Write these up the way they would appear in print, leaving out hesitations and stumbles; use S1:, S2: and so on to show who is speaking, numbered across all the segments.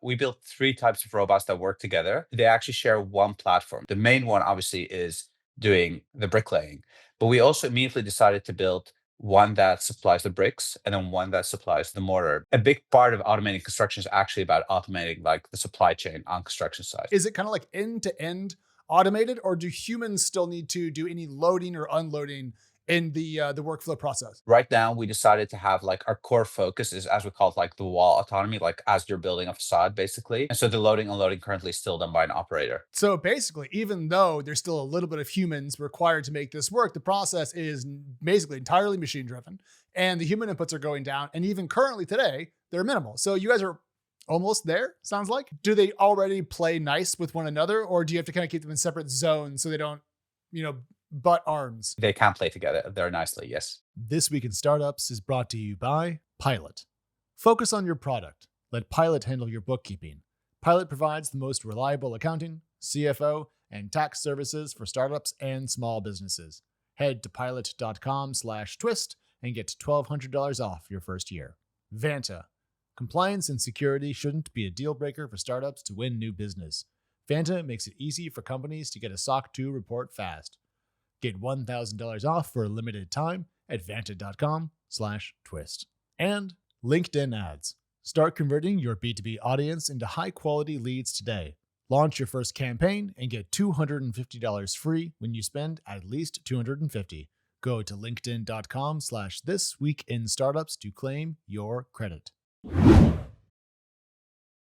S1: We built three types of robots that work together. They actually share one platform. The main one, obviously, is doing the bricklaying, but we also immediately decided to build one that supplies the bricks and then one that supplies the mortar. A big part of automating construction is actually about automating like the supply chain on construction sites.
S2: Is it kind of like end to end automated, or do humans still need to do any loading or unloading in the workflow process?
S1: Right now, we decided to have like our core focus is, as we call it, like the wall autonomy, like as you're building a facade, basically. And so the loading and unloading currently is still done by an operator.
S2: So basically, even though there's still a little bit of humans required to make this work, the process is basically entirely machine driven and the human inputs are going down. And even currently today, they're minimal. So you guys are almost there, sounds like. Do they already play nice with one another, or do you have to kind of keep them in separate zones so they don't, butt arms?
S1: They can play together very nicely, yes.
S2: This Week in Startups is brought to you by Pilot. Focus on your product. Let Pilot handle your bookkeeping. Pilot provides the most reliable accounting, CFO, and tax services for startups and small businesses. Head to pilot.com/twist and get $1,200 off your first year. Vanta. Compliance and security shouldn't be a deal breaker for startups to win new business. Vanta makes it easy for companies to get a SOC 2 report fast. Get $1,000 off for a limited time at vanta.com/twist. And LinkedIn ads. Start converting your B2B audience into high-quality leads today. Launch your first campaign and get $250 free when you spend at least $250. Go to linkedin.com/thisweekinstartups to claim your credit.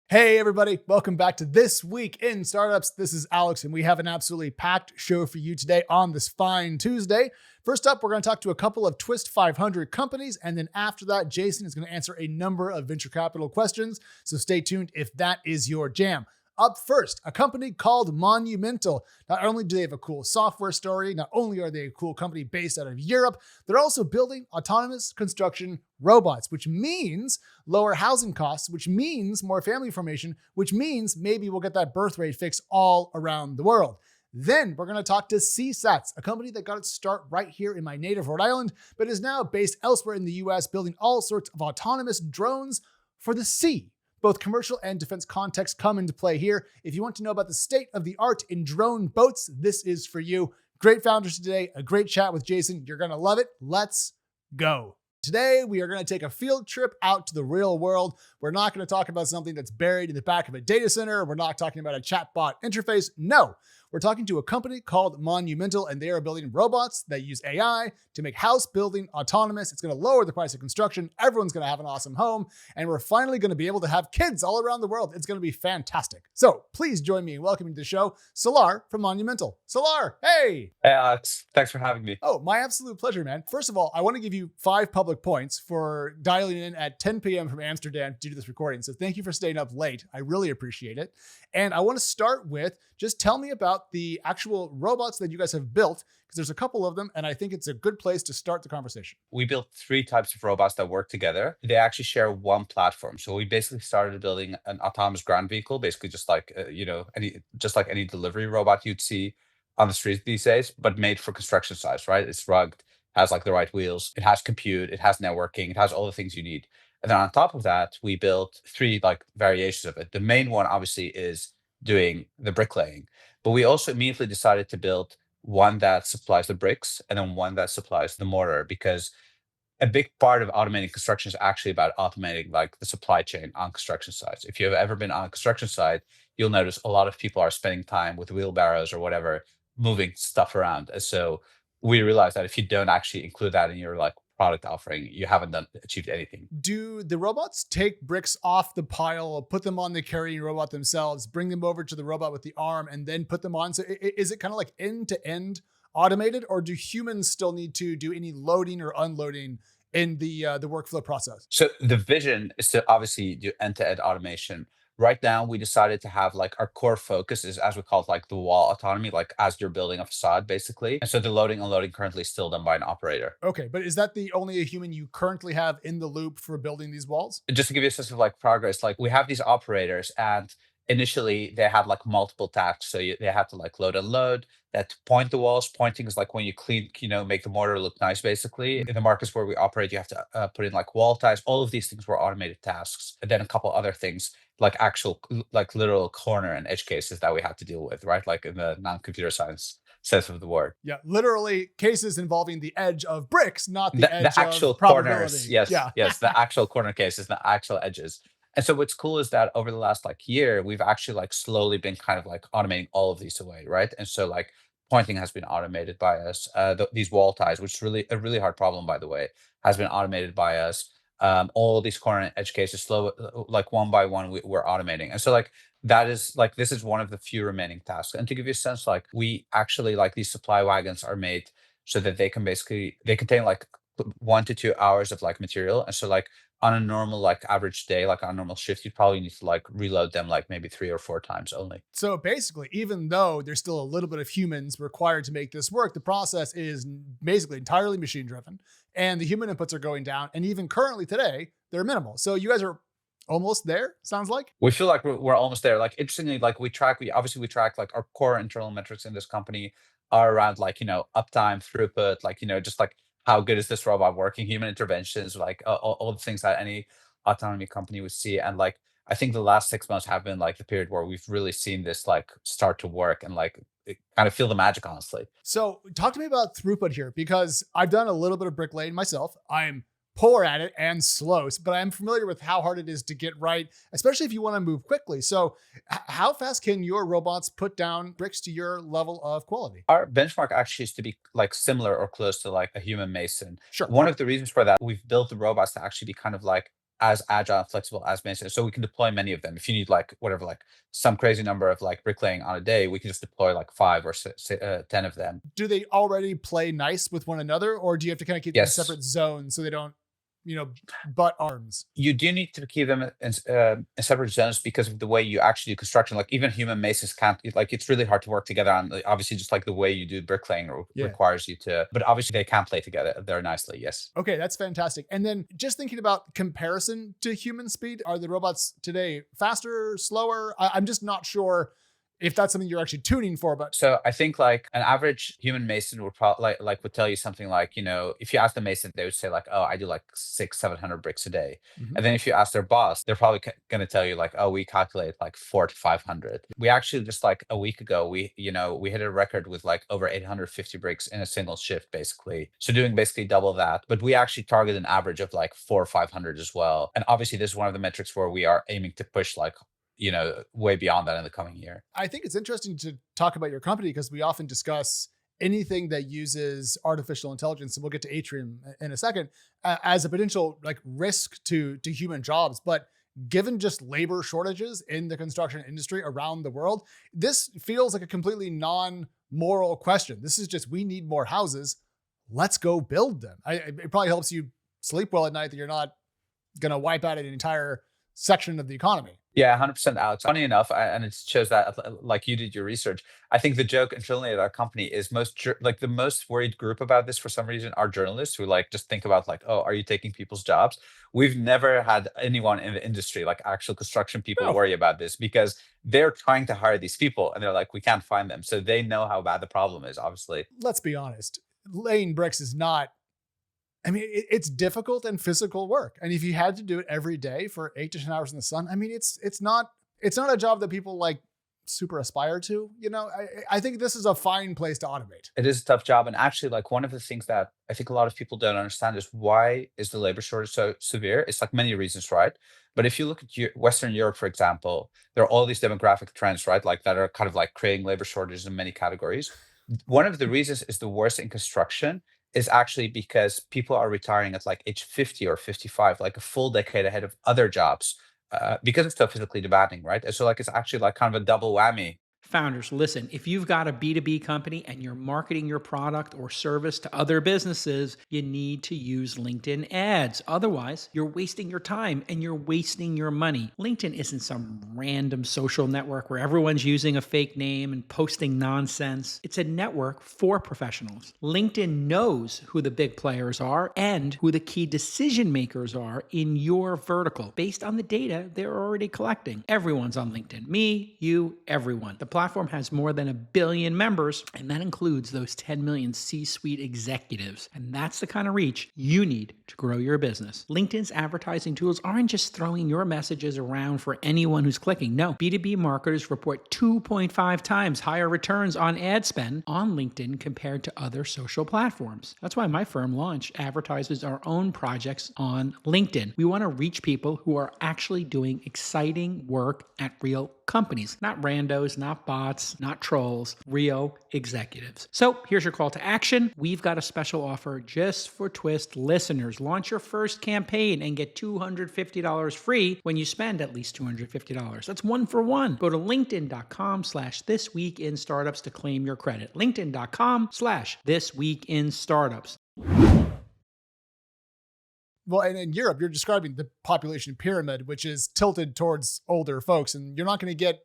S2: Hey everybody, welcome back to This Week in Startups. This is Alex, and we have an absolutely packed show for you today on this fine Tuesday. First up, we're going to talk to a couple of Twist 500 companies, and then after that, Jason is going to answer a number of venture capital questions, so stay tuned if that is your jam. Up first, a company called Monumental. Not only do they have a cool software story, not only are they a cool company based out of Europe, they're also building autonomous construction robots, which means lower housing costs, which means more family formation, which means maybe we'll get that birth rate fix all around the world. Then we're going to talk to Seasats, a company that got its start right here in my native Rhode Island, but is now based elsewhere in the US, building all sorts of autonomous drones for the sea. Both commercial and defense contexts come into play here. If you want to know about the state of the art in drone boats, this is for you. Great founders today, a great chat with Jason. You're going to love it. Let's go. Today, we are going to take a field trip out to the real world. We're not going to talk about something that's buried in the back of a data center. We're not talking about a chatbot interface. No, we're talking to a company called Monumental, and they are building robots that use AI to make house building autonomous. It's going to lower the price of construction. Everyone's going to have an awesome home, and we're finally going to be able to have kids all around the world. It's going to be fantastic. So please join me in welcoming to the show Salar from Monumental. Salar, hey!
S1: Hey, Alex. Thanks for having me.
S2: Oh, my absolute pleasure, man. First of all, I want to give you 5 public points for dialing in at 10 p.m. from Amsterdam to do this recording. So thank you for staying up late. I really appreciate it. And I want to start with just tell me about the actual robots that you guys have built, because there's a couple of them, and I think it's a good place to start the conversation.
S1: We built three types of robots that work together. They actually share one platform. So we basically started building an autonomous ground vehicle, basically just like any delivery robot you'd see on the streets these days, but made for construction sites, right? It's rugged, has like the right wheels, it has compute, it has networking, it has all the things you need. And then on top of that, we built three like variations of it. The main one obviously is doing the bricklaying, but we also immediately decided to build one that supplies the bricks and then one that supplies the mortar, because a big part of automating construction is actually about automating like the supply chain on construction sites. If you've ever been on a construction site, you'll notice a lot of people are spending time with wheelbarrows or whatever, moving stuff around. And so we realized that if you don't actually include that in your like product offering, you haven't achieved anything.
S2: Do the robots take bricks off the pile, put them on the carrying robot themselves, bring them over to the robot with the arm, and then put them on? So is it kind of like end to end automated, or do humans still need to do any loading or unloading in the workflow process?
S1: So the vision is to obviously do end-to-end automation. Right now, we decided to have like our core focus is, as we call it, like the wall autonomy, like as you're building a facade, basically. And so the loading and unloading currently is still done by an operator.
S2: Okay, but is that the only human you currently have in the loop for building these walls?
S1: Just to give you a sense of like progress, like we have these operators, and initially they had like multiple tasks. So they had to like load and load, they had to point the walls. Pointing is like when you clean, make the mortar look nice, basically. In the markets where we operate, you have to put in like wall ties. All of these things were automated tasks. And then a couple other things like actual like literal corner and edge cases that we had to deal with, right? Like in the non-computer science sense of the word.
S2: Yeah, literally cases involving the edge of bricks, not the
S1: The
S2: edge
S1: actual
S2: of
S1: corners,
S2: probability.
S1: yes,
S2: Yeah.
S1: yes, the actual corner cases, the actual edges. And so what's cool is that over the last like year, we've actually like slowly been kind of like automating all of these away, right? And so like pointing has been automated by us. These wall ties, which is really a really hard problem, by the way, has been automated by us. All these corner and edge cases, slow like one by one, we're automating. And so like that is like this is one of the few remaining tasks. And to give you a sense, like we actually like these supply wagons are made so that they contain like 1 to 2 hours of like material. And so like on a normal like average day, like on a normal shift, you'd probably need to like reload them like maybe 3 or 4 times only.
S2: So basically, even though there's still a little bit of humans required to make this work, the process is basically entirely machine driven and the human inputs are going down. And even currently today, they're minimal. So you guys are almost there, sounds like.
S1: We feel like we're almost there. Like interestingly, like we track like our core internal metrics in this company are around like, uptime, throughput, like, just like how good is this robot working, human interventions, like all the things that any autonomy company would see. And like, I think the last 6 months have been like the period where we've really seen this like start to work and like kind of feel the magic, honestly.
S2: So talk to me about throughput here because I've done a little bit of bricklaying myself. I'm poor at it and slow, but I'm familiar with how hard it is to get right, especially if you want to move quickly. So how fast can your robots put down bricks to your level of quality?
S1: Our benchmark actually is to be like similar or close to like a human mason.
S2: Sure.
S1: One of the reasons for that, we've built the robots to actually be kind of like as agile and flexible as masons. So we can deploy many of them. If you need like whatever, like some crazy number of like bricklaying on a day, we can just deploy like 5 or 10 of them.
S2: Do they already play nice with one another or do you have to kind of keep them in
S1: Yes.
S2: separate zones so they don't, butt arms?
S1: You do need to keep them in separate zones because of the way you actually do construction. Like even human masons can't like it's really hard to work together on. Like, obviously, just like the way you do bricklaying
S2: Yeah.
S1: requires you to. But obviously, they can play together very nicely. Yes.
S2: Okay, that's fantastic. And then just thinking about comparison to human speed, are the robots today faster, slower? I'm just not sure if that's something you're actually tuning for, but
S1: So I think like an average human mason would probably would tell you something like, if you ask the mason, they would say like, oh, I do like 600-700 bricks a day.
S2: Mhm.
S1: And then if you ask their boss, they're probably going to tell you like, oh, we calculate like 4 to 500. We actually just like a week ago, we hit a record with like over 850 bricks in a single shift, basically. So doing basically double that, but we actually target an average of like 4 or 500 as well. And obviously this is one of the metrics where we are aiming to push like, way beyond that in the coming year.
S2: I think it's interesting to talk about your company because we often discuss anything that uses artificial intelligence, and we'll get to Atrium in a second, as a potential like risk to human jobs. But given just labor shortages in the construction industry around the world, this feels like a completely non-moral question. This is just we need more houses. Let's go build them. It probably helps you sleep well at night that you're not going to wipe out an entire section of the economy.
S1: Yeah, 100%, Alex. Funny enough, and it shows that like you did your research. I think the joke internally at our company is like the most worried group about this for some reason are journalists who like just think about like, oh, are you taking people's jobs? We've never had anyone in the industry, like actual construction people,
S2: No.
S1: worry about this because they're trying to hire these people and they're like, we can't find them. So they know how bad the problem is, obviously.
S2: Let's be honest. Laying bricks is not, it's difficult and physical work. And if you had to do it every day for 8 to 10 hours in the sun, it's not a job that people like super aspire to. I think this is a fine place to automate.
S1: It is a tough job. And actually, like one of the things that I think a lot of people don't understand is why is the labor shortage so severe? It's like many reasons, right? But if you look at Western Europe, for example, there are all these demographic trends, right? Like that are kind of like creating labor shortages in many categories. One of the reasons is the worst in construction is actually because people are retiring at like age 50 or 55, like a full decade ahead of other jobs, because it's so physically demanding, right? And so like it's actually like kind of a double whammy.
S3: Founders, listen, if you've got a B2B company and you're marketing your product or service to other businesses, you need to use LinkedIn ads. Otherwise, you're wasting your time and you're wasting your money. LinkedIn isn't some random social network where everyone's using a fake name and posting nonsense. It's a network for professionals. LinkedIn knows who the big players are and who the key decision makers are in your vertical based on the data they're already collecting. Everyone's on LinkedIn. Me, you, everyone. The platform has more than 1 billion members, and that includes those 10 million C-suite executives. And that's the kind of reach you need to grow your business. LinkedIn's advertising tools aren't just throwing your messages around for anyone who's clicking. No, B2B marketers report 2.5 times higher returns on ad spend on LinkedIn compared to other social platforms. That's why my firm Launch advertises our own projects on LinkedIn. We want to reach people who are actually doing exciting work at real companies, not randos, not bots, not trolls, real executives. So here's your call to action. We've got a special offer just for Twist listeners. Launch your first campaign and get $250 free when you spend at least $250. That's one for one. Go to linkedin.com/thisweekinstartups to claim your credit. linkedin.com/thisweekinstartups.
S2: Well, and in Europe, you're describing the population pyramid, which is tilted towards older folks, and you're not going to get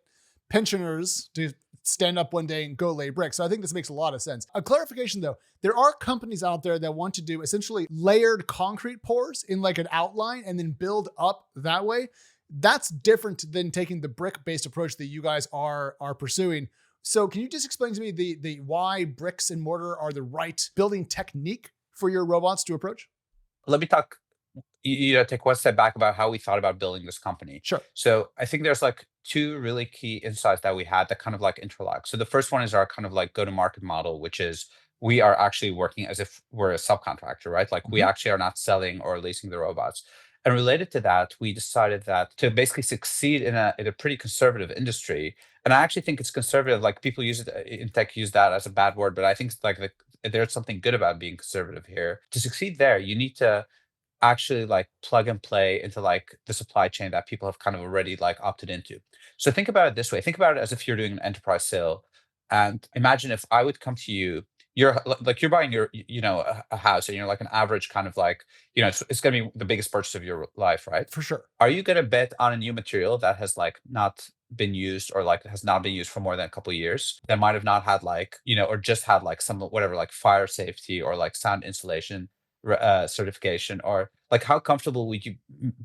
S2: pensioners to stand up one day and go lay bricks. So I think this makes a lot of sense. A clarification though, there are companies out there that want to do essentially layered concrete pours in like an outline and then build up that way. That's different than taking the brick-based approach that you guys are pursuing. So can you just explain to me the why bricks and mortar are the right building technique for your robots to approach?
S1: Let me talk, take one step back about how we thought about building this company.
S2: Sure.
S1: So I think there's like two really key insights that we had that kind of like interlock. So the first one is our kind of like go-to-market model, which is we are actually working as if we're a subcontractor, right? Like we actually are not selling or leasing the robots. And related to that, we decided that to basically succeed in a pretty conservative industry, and I actually think it's conservative. Like people use it in tech, use that as a bad word, but I think it's like there's something good about being conservative here. To succeed there, you need to actually like plug and play into like the supply chain that people have kind of already like opted into. So think about it this way. Think about it as if you're doing an enterprise sale. And imagine if I would come to you, like you're buying a house and you're like an average kind of like, it's going to be the biggest purchase of your life, right?
S2: For sure.
S1: Are you going to bet on a new material that has like not been used or like has not been used for more than a couple of years that might have not had like, or just had like some whatever, like fire safety or like sound insulation certification, or like how comfortable would you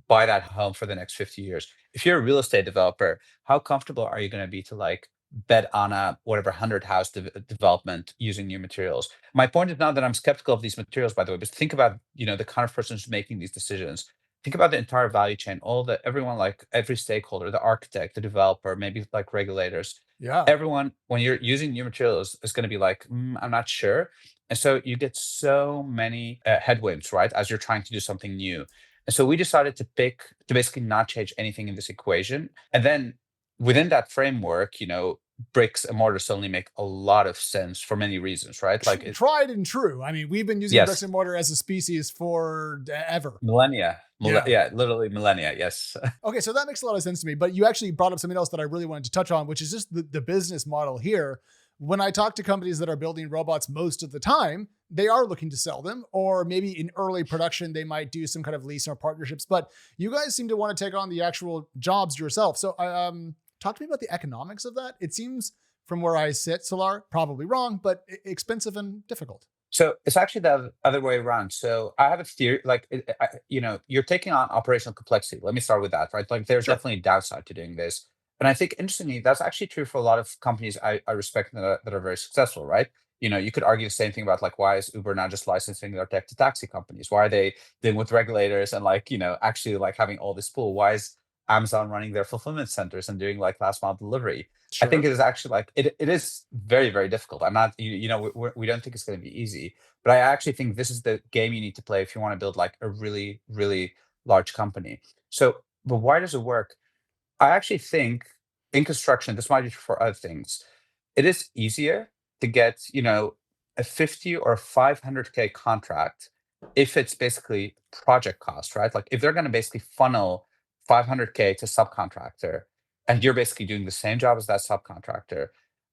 S1: buy that home for the next 50 years? If you're a real estate developer, how comfortable are you going to be to like bet on a whatever 100 house development using new materials? My point is not that I'm skeptical of these materials, by the way, but think about the kind of person who's making these decisions. Think about the entire value chain, everyone, like every stakeholder, the architect, the developer, maybe like regulators.
S2: Yeah.
S1: Everyone, when you're using new materials, is going to be like, I'm not sure. And so you get so many headwinds, right, as you're trying to do something new. And so we decided to basically not change anything in this equation. And then within that framework, bricks and mortar suddenly make a lot of sense for many reasons, right? Like
S2: tried and true. I mean, we've been using bricks and mortar as a species for ever.
S1: Millennia. Yeah, literally millennia. Yes.
S2: Okay, so that makes a lot of sense to me. But you actually brought up something else that I really wanted to touch on, which is just the business model here. When I talk to companies that are building robots, most of the time, they are looking to sell them, or maybe in early production, they might do some kind of lease or partnerships. But you guys seem to want to take on the actual jobs yourself. So talk to me about the economics of that. It seems from where I sit, Salar, probably wrong, but expensive and difficult.
S1: So it's actually the other way around. So I have a theory, like, you're taking on operational complexity. Let me start with that, right? Like there's definitely a downside to doing this. And I think interestingly, that's actually true for a lot of companies I respect that are very successful, right? You could argue the same thing about like, why is Uber not just licensing their tech to taxi companies? Why are they dealing with regulators and like, actually like having all this pool? Why is Amazon running their fulfillment centers and doing like last mile delivery?
S2: Sure.
S1: I think it is actually like it is very, very difficult. I'm not, we don't think it's going to be easy, but I actually think this is the game you need to play if you want to build like a really, really large company. So, but why does it work? I actually think in construction, this might be for other things, it is easier to get, a 50 or 500K contract if it's basically project cost, right? Like if they're going to basically funnel 500K to subcontractor and you're basically doing the same job as that subcontractor,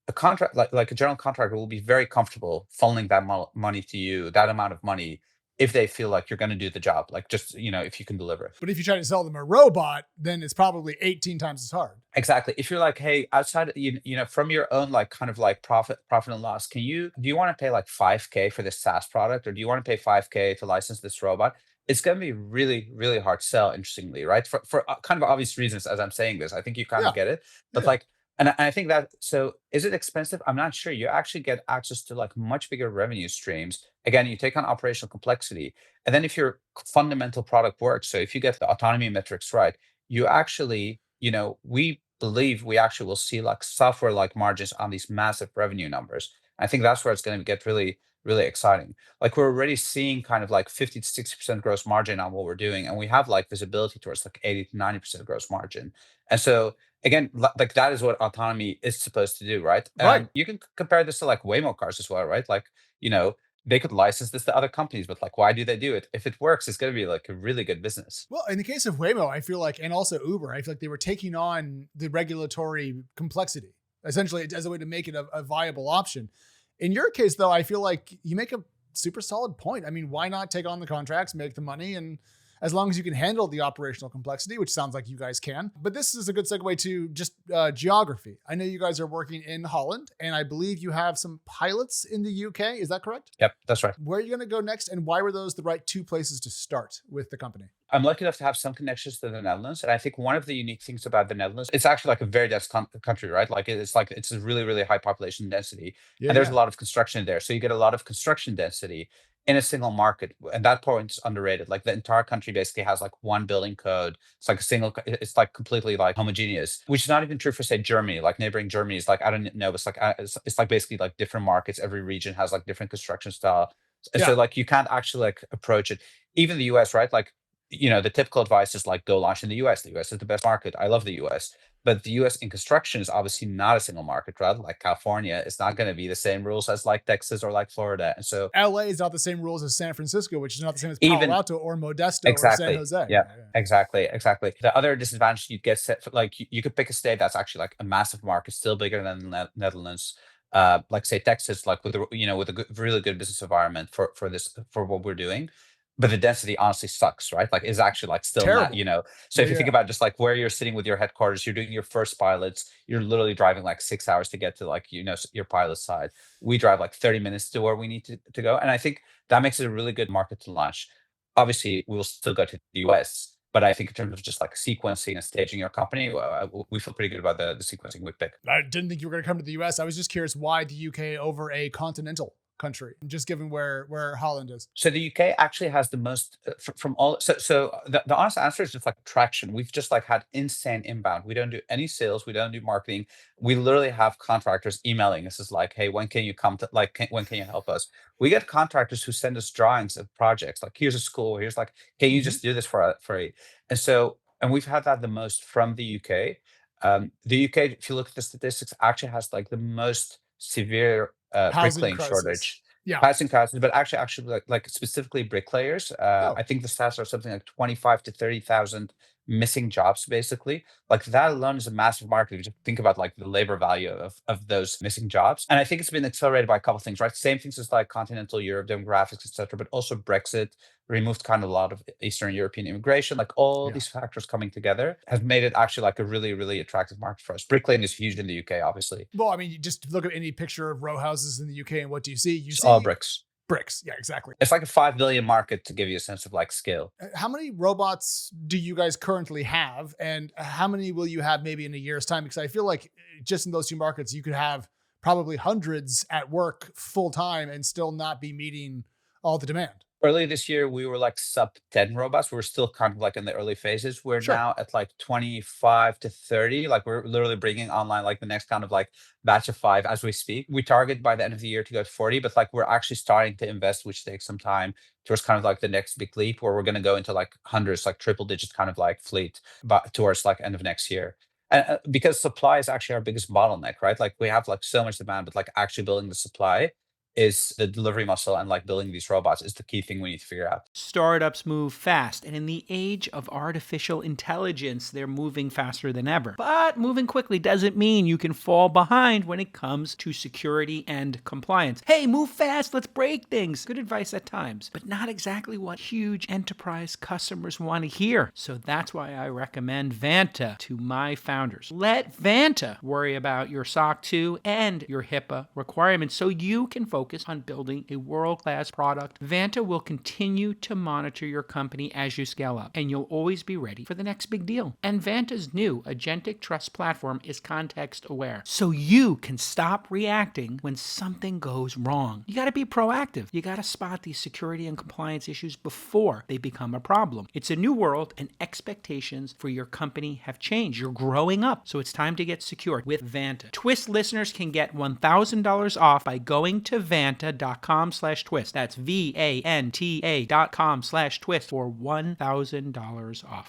S1: a contract like a general contractor will be very comfortable funneling that money to you, that amount of money, if they feel like you're going to do the job, like just, if you can deliver.
S2: But if you try to sell them a robot, then it's probably 18 times as hard.
S1: Exactly. If you're like, hey, outside, from your own like kind of like profit and loss, do you want to pay like 5K for this SaaS product, or do you want to pay 5K to license this robot? It's going to be really, really hard sell, interestingly, right? For kind of obvious reasons, as I'm saying this, I think you kind of get it. But like And I think that, so is it expensive? I'm not sure. You actually get access to like much bigger revenue streams. Again, you take on operational complexity. And then if your fundamental product works, so if you get the autonomy metrics right, you actually, we believe we actually will see like software like margins on these massive revenue numbers. I think that's where it's going to get really, really exciting. Like we're already seeing kind of like 50 to 60% gross margin on what we're doing. And we have like visibility towards like 80 to 90% gross margin. And so again, like that is what autonomy is supposed to do, right?
S2: Right.
S1: You can compare this to like Waymo cars as well, right? Like, you know, they could license this to other companies, but like, why do they do it? If it works, it's going to be like a really good business.
S2: Well, in the case of Waymo, I feel like, and also Uber, I feel like they were taking on the regulatory complexity, essentially as a way to make it a viable option. In your case, though, I feel like you make a super solid point. I mean, why not take on the contracts, make the money, and as long as you can handle the operational complexity, which sounds like you guys can. But this is a good segue to just geography. I know you guys are working in Holland, and I believe you have some pilots in the UK. Is that correct?
S1: Yep, that's right.
S2: Where are you going to go next, and why were those the right two places to start with the company?
S1: I'm lucky enough to have some connections to the Netherlands, and I think one of the unique things about the Netherlands, it's actually like a very dense country, right? Like it's a really, really high population density,
S2: Yeah,
S1: and there's
S2: yeah.
S1: a lot of construction there. So you get a lot of construction density in a single market, and that point is underrated. Like the entire country basically has like one building code. It's like a single. It's like completely like homogeneous, which is not even true for say Germany. Like neighboring Germany is like I don't know. It's like basically like different markets. Every region has like different construction style, and
S2: Yeah.
S1: so like you can't actually like approach it. Even the U.S., right? Like the typical advice is like go launch in the US. The US is the best market. I love the US. But the US in construction is obviously not a single market, right? Like California is not going to be the same rules as like Texas or like Florida. And so
S2: LA is not the same rules as San Francisco, which is not the same as Palo
S1: even
S2: Alto or Modesto or San
S1: exactly.
S2: Jose.
S1: Yeah,
S2: Yeah, yeah.
S1: exactly. The other disadvantage you get set for like you could pick a state that's actually like a massive market, still bigger than the Netherlands. Like say Texas, like with with a really good business environment for this for what we're doing, but the density honestly sucks, right? Like is actually like still not,
S2: Terrible.
S1: So
S2: Yeah,
S1: if you think
S2: yeah.
S1: about just like where you're sitting with your headquarters, you're doing your first pilots, you're literally driving like 6 hours to get to like your pilot side. We drive like 30 minutes to where we need to go, and I think that makes it a really good market to launch. Obviously, we'll still go to the US, but I think in terms of just like sequencing and staging your company, we feel pretty good about the sequencing we pick.
S2: I didn't think you were going to come to the US. I was just curious why the UK over a continental country, just given where Holland is.
S1: So the UK actually has the most from all. So the honest answer is just like traction. We've just like had insane inbound. We don't do any sales. We don't do marketing. We literally have contractors emailing us is like, hey, when can you come to like when can you help us? We get contractors who send us drawings of projects. Like here's a school. Here's like, can you
S2: Mhm.
S1: just do this for free? And we've had that the most from the UK. The UK, if you look at the statistics, actually has like the most severe
S2: Housing
S1: bricklaying
S2: crisis.
S1: shortage.
S2: Yeah.
S1: Passing classes, but actually, like specifically bricklayers.
S2: Oh,
S1: I think the stats are something like 25 to 30,000 missing jobs, basically. Like that alone is a massive market. If you just think about like the labor value of those missing jobs, and I think it's been accelerated by a couple of things, right? Same things as like continental Europe demographics, etc., but also Brexit removed kind of a lot of Eastern European immigration. Like all
S2: yeah.
S1: these factors coming together has made it actually like a really, really attractive market for us. Bricklaying is huge in the UK, obviously.
S2: Well, I mean, you just look at any picture of row houses in the UK and what do you see? You
S1: It's all
S2: see
S1: bricks.
S2: bricks. Yeah, exactly.
S1: It's like a 5 billion market to give you a sense of like scale.
S2: How many robots do you guys currently have? And how many will you have maybe in a year's time? Because I feel like just in those two markets, you could have probably hundreds at work full time and still not be meeting all the demand.
S1: Early this year, we were like sub 10 robots. We were still kind of like in the early phases. We're
S2: Sure.
S1: now at like 25 to 30. Like we're literally bringing online like the next kind of like batch of 5 as we speak. We target by the end of the year to go to 40, but like we're actually starting to invest, which takes some time towards kind of like the next big leap where we're going to go into like hundreds, like triple digit kind of like fleet, but towards like end of next year. And because supply is actually our biggest bottleneck, right? Like we have like so much demand, but like actually building the supply is the delivery muscle, and like building these robots is the key thing we need to figure out.
S3: Startups move fast, and in the age of artificial intelligence, they're moving faster than ever. But moving quickly doesn't mean you can fall behind when it comes to security and compliance. Hey, move fast, let's break things. Good advice at times, but not exactly what huge enterprise customers want to hear. So that's why I recommend Vanta to my founders. Let Vanta worry about your SOC 2 and your HIPAA requirements so you can focus focus on building a world-class product, Vanta will continue to monitor your company as you scale up, and you'll always be ready for the next big deal. And Vanta's new agentic trust platform is context-aware, so you can stop reacting when something goes wrong. You got to be proactive. You got to spot these security and compliance issues before they become a problem. It's a new world, and expectations for your company have changed. You're growing up, so it's time to get secure with Vanta. Twist listeners can get $1,000 off by going to vanta.com/twist. That's VANTA.com/twist for $1,000 off.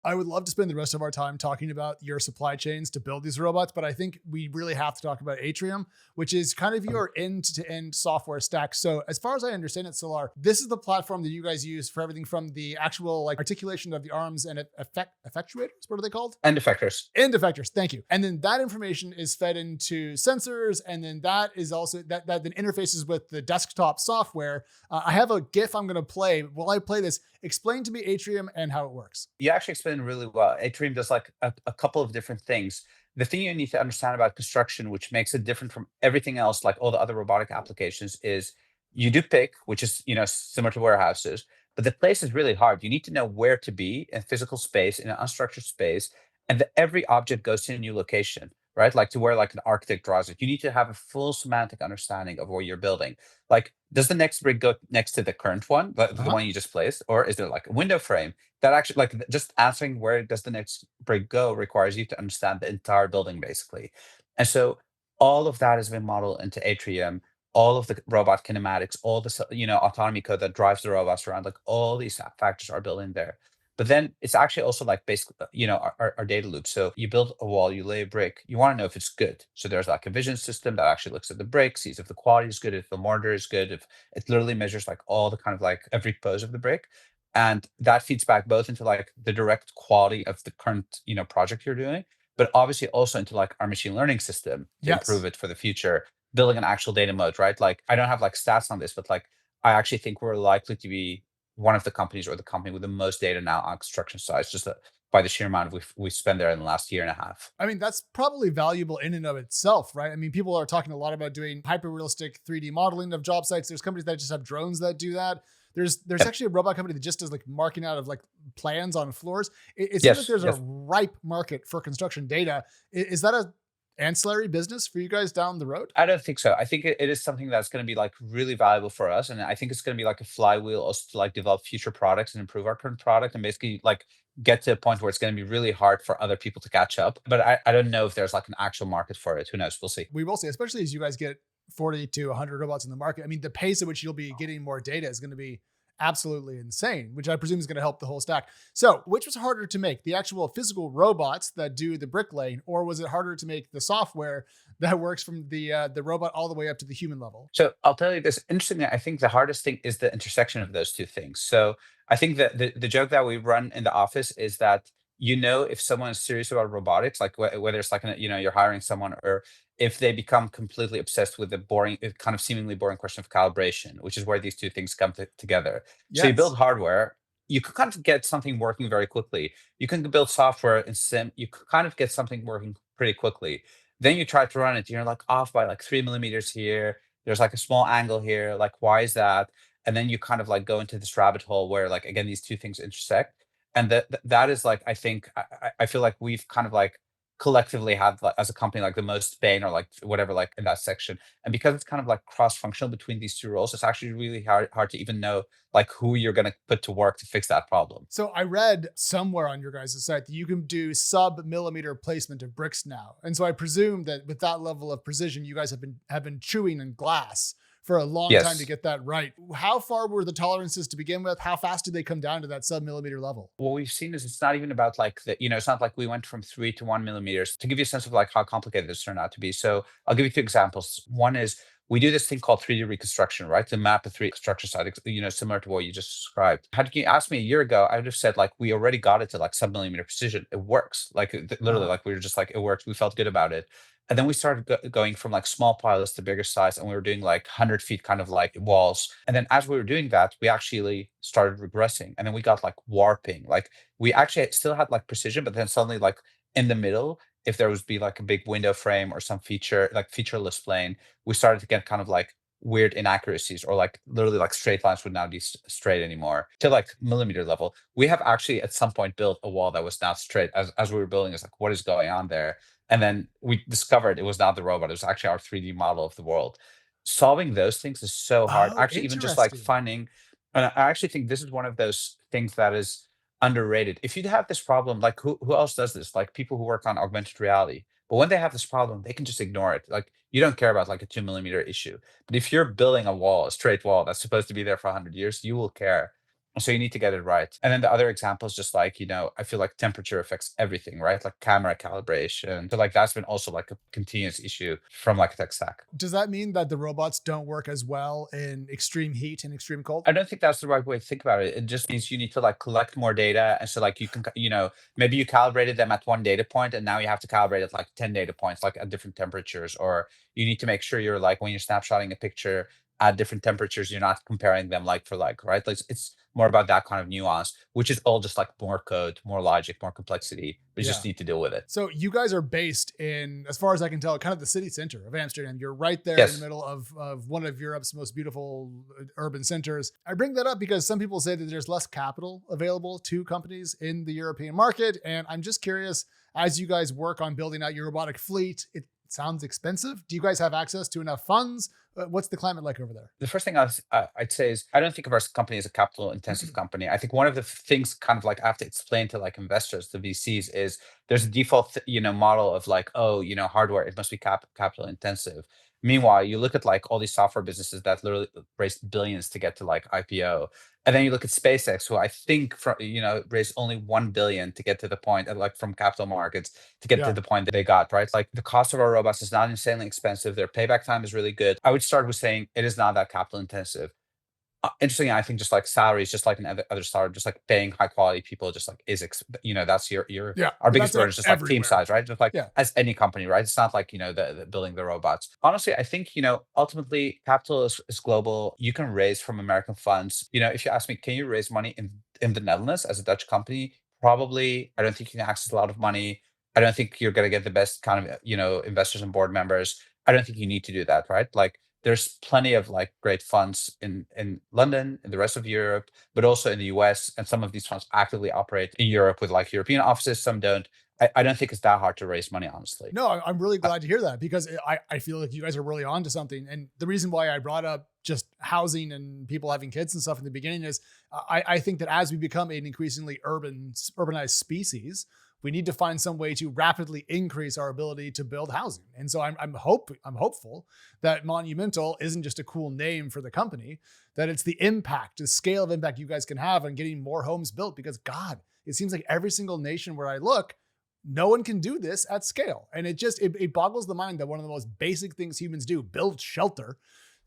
S2: I would love to spend the rest of our time talking about your supply chains to build these robots, but I think we really have to talk about Atrium, which is kind of your end-to-end software stack. So as far as I understand it, Salar, this is the platform that you guys use for everything from the actual like articulation of the arms and effectuators. What are they called?
S1: End effectors.
S2: End effectors. Thank you. And then that information is fed into sensors, and then that is also that then interfaces with the desktop software. I have a GIF I'm going to play. While I play this, explain to me Atrium and how it works.
S1: You actually explained really well. Atrium does like a couple of different things. The thing you need to understand about construction, which makes it different from everything else, like all the other robotic applications, is you do pick, which is similar to warehouses, but the place is really hard. You need to know where to be in physical space, in an unstructured space, and that every object goes to a new location, right? Like to where like an architect draws it. You need to have a full semantic understanding of where you're building. Like, does the next brick go next to the current one, the one you just placed, or is there like a window frame? That actually, like, just answering where does the next brick go requires you to understand the entire building, basically. And so all of that has been modeled into Atrium. All of the robot kinematics, all the autonomy code that drives the robots around, like all these factors are built in there. But then it's actually also like basically, our data loop. So you build a wall, you lay a brick, you want to know if it's good. So there's like a vision system that actually looks at the brick, sees if the quality is good, if the mortar is good, if it literally measures like all the kind of like every pose of the brick. And that feeds back both into like the direct quality of the current, project you're doing, but obviously also into like our machine learning system to improve it for the future, building an actual data mode, right? Like I don't have like stats on this, but like I actually think we're likely to be one of the companies or the company with the most data now on construction sites, just by the sheer amount we spent there in the last year and a half.
S2: I mean, that's probably valuable in and of itself, right? I mean, people are talking a lot about doing hyper-realistic 3D modeling of job sites. There's companies that just have drones that do that. There's actually a robot company that just does like marking out of like plans on floors. It seems like there's a ripe market for construction data. Is that a ancillary business for you guys down the road?
S1: I don't think so. I think it is something that's going to be like really valuable for us. And I think it's going to be like a flywheel also to like develop future products and improve our current product and basically like get to a point where it's going to be really hard for other people to catch up. But I don't know if there's like an actual market for it. Who knows? We'll see.
S2: We will see, especially as you guys get 40 to 100 robots in the market. I mean, the pace at which you'll be getting more data is going to be absolutely insane, which I presume is going to help the whole stack. So which was harder to make, the actual physical robots that do the bricklaying, or was it harder to make the software that works from the robot all the way up to the human level?
S1: So I'll tell you this. Interestingly, I think the hardest thing is the intersection of those two things. So I think that the joke that we run in the office is that if someone is serious about robotics, like whether it's like you're hiring someone, or if they become completely obsessed with the boring, kind of seemingly boring question of calibration, which is where these two things come together. So you build hardware, you could kind of get something working very quickly. You can build software and you could kind of get something working pretty quickly. Then you try to run it, you're like off by like 3 millimeters here. There's like a small angle here. Like, why is that? And then you kind of like go into this rabbit hole where like again these two things intersect. And that is like, I think I feel like we've kind of like collectively had like, as a company, like the most pain or like whatever, like in that section. And because it's kind of like cross-functional between these two roles, it's actually really hard to even know like who you're going to put to work to fix that problem.
S2: So I read somewhere on your guys' site that you can do sub-millimeter placement of bricks now. And so I presume that with that level of precision, you guys have been chewing in glass for a long time to get that right. How far were the tolerances to begin with? How fast did they come down to that sub-millimeter level?
S1: What we've seen is it's not even about like it's not like we went from 3 to 1 millimeters. To give you a sense of like how complicated this turned out to be. So I'll give you two examples. One is we do this thing called 3D reconstruction, right? To map a 3D structure site, similar to what you just described. Had you asked me a year ago, I would have said like, we already got it to like sub-millimeter precision. It works. Like literally, like we were just like, it works. We felt good about it. And then we started going from like small pilots to bigger size, and we were doing like 100 feet kind of like walls. And then as we were doing that, we actually started regressing, and then we got like warping. Like we actually still had like precision, but then suddenly like in the middle, if there was be like a big window frame or some feature, like featureless plane, we started to get kind of like weird inaccuracies, or like literally like straight lines would not be straight anymore to like millimeter level. We have actually at some point built a wall that was not straight as we were building. It's like, what is going on there? And then we discovered it was not the robot. It was actually our 3D model of the world. Solving those things is so hard.
S2: Oh,
S1: Actually, even just like
S2: interesting.
S1: finding, and I actually think this is one of those things that is underrated. If you have this problem, like who else does this? Like people who work on augmented reality. But when they have this problem, they can just ignore it. Like you don't care about like a 2 millimeter issue. But if you're building a wall, a straight wall that's supposed to be there for 100 years, you will care. So you need to get it right. And then the other example is just like, I feel like temperature affects everything, right? Like camera calibration. So like that's been also like a continuous issue from like tech stack.
S2: Does that mean that the robots don't work as well in extreme heat and extreme cold?
S1: I don't think that's the right way to think about it. It just means you need to like collect more data. And so like you can, maybe you calibrated them at one data point and now you have to calibrate at like 10 data points, like at different temperatures, or you need to make sure you're like, when you're snapshotting a picture at different temperatures, you're not comparing them like for like, right? Like it's more about that kind of nuance, which is all just like more code, more logic, more complexity. We
S2: Yeah.
S1: just need to deal with it.
S2: So you guys are based in, as far as I can tell, kind of the city center of Amsterdam. You're right there in the
S1: Yes.
S2: middle of one of Europe's most beautiful urban centers. I bring that up because some people say that there's less capital available to companies in the European market. And I'm just curious, as you guys work on building out your robotic fleet, it sounds expensive. Do you guys have access to enough funds? What's the climate like over there?
S1: The first thing I'd say is I don't think of our company as a capital intensive company. I think one of the things kind of like I have to explain to like investors, the VCs, is there's a default model of like, oh, hardware, it must be capital intensive. Meanwhile, you look at like all these software businesses that literally raised billions to get to like IPO, and then you look at SpaceX, who I think raised only 1 billion to get to the point, like from capital markets to get to
S2: Yeah.
S1: the point that they got, right? Like the cost of our robots is not insanely expensive. Their payback time is really good. I would start with saying it is not that capital intensive. Interesting, I think just like salaries, just like an other startup, just like paying high quality people, just like that's your
S2: Yeah.
S1: our
S2: Well,
S1: biggest
S2: that's
S1: burden is just like team
S2: everywhere.
S1: size, right? Just like
S2: Yeah.
S1: as any company, right? It's not like the building the robots. Honestly, I think ultimately capital is global. You can raise from American funds. If you ask me, can you raise money in the Netherlands as a Dutch company? Probably. I don't think you can access a lot of money. I don't think you're gonna get the best kind of investors and board members. I don't think you need to do that, right? Like there's plenty of like great funds in London, in the rest of Europe, but also in the US. And some of these funds actively operate in Europe with like European offices. Some don't. I don't think it's that hard to raise money, honestly.
S2: No, I'm really glad to hear that because I feel like you guys are really on to something. And the reason why I brought up just housing and people having kids and stuff in the beginning is I think that as we become an increasingly urbanized species, we need to find some way to rapidly increase our ability to build housing. And so I'm hopeful that Monumental isn't just a cool name for the company, that it's the impact, the scale of impact you guys can have on getting more homes built. Because God, it seems like every single nation where I look, no one can do this at scale. And it boggles the mind that one of the most basic things humans do, build shelter,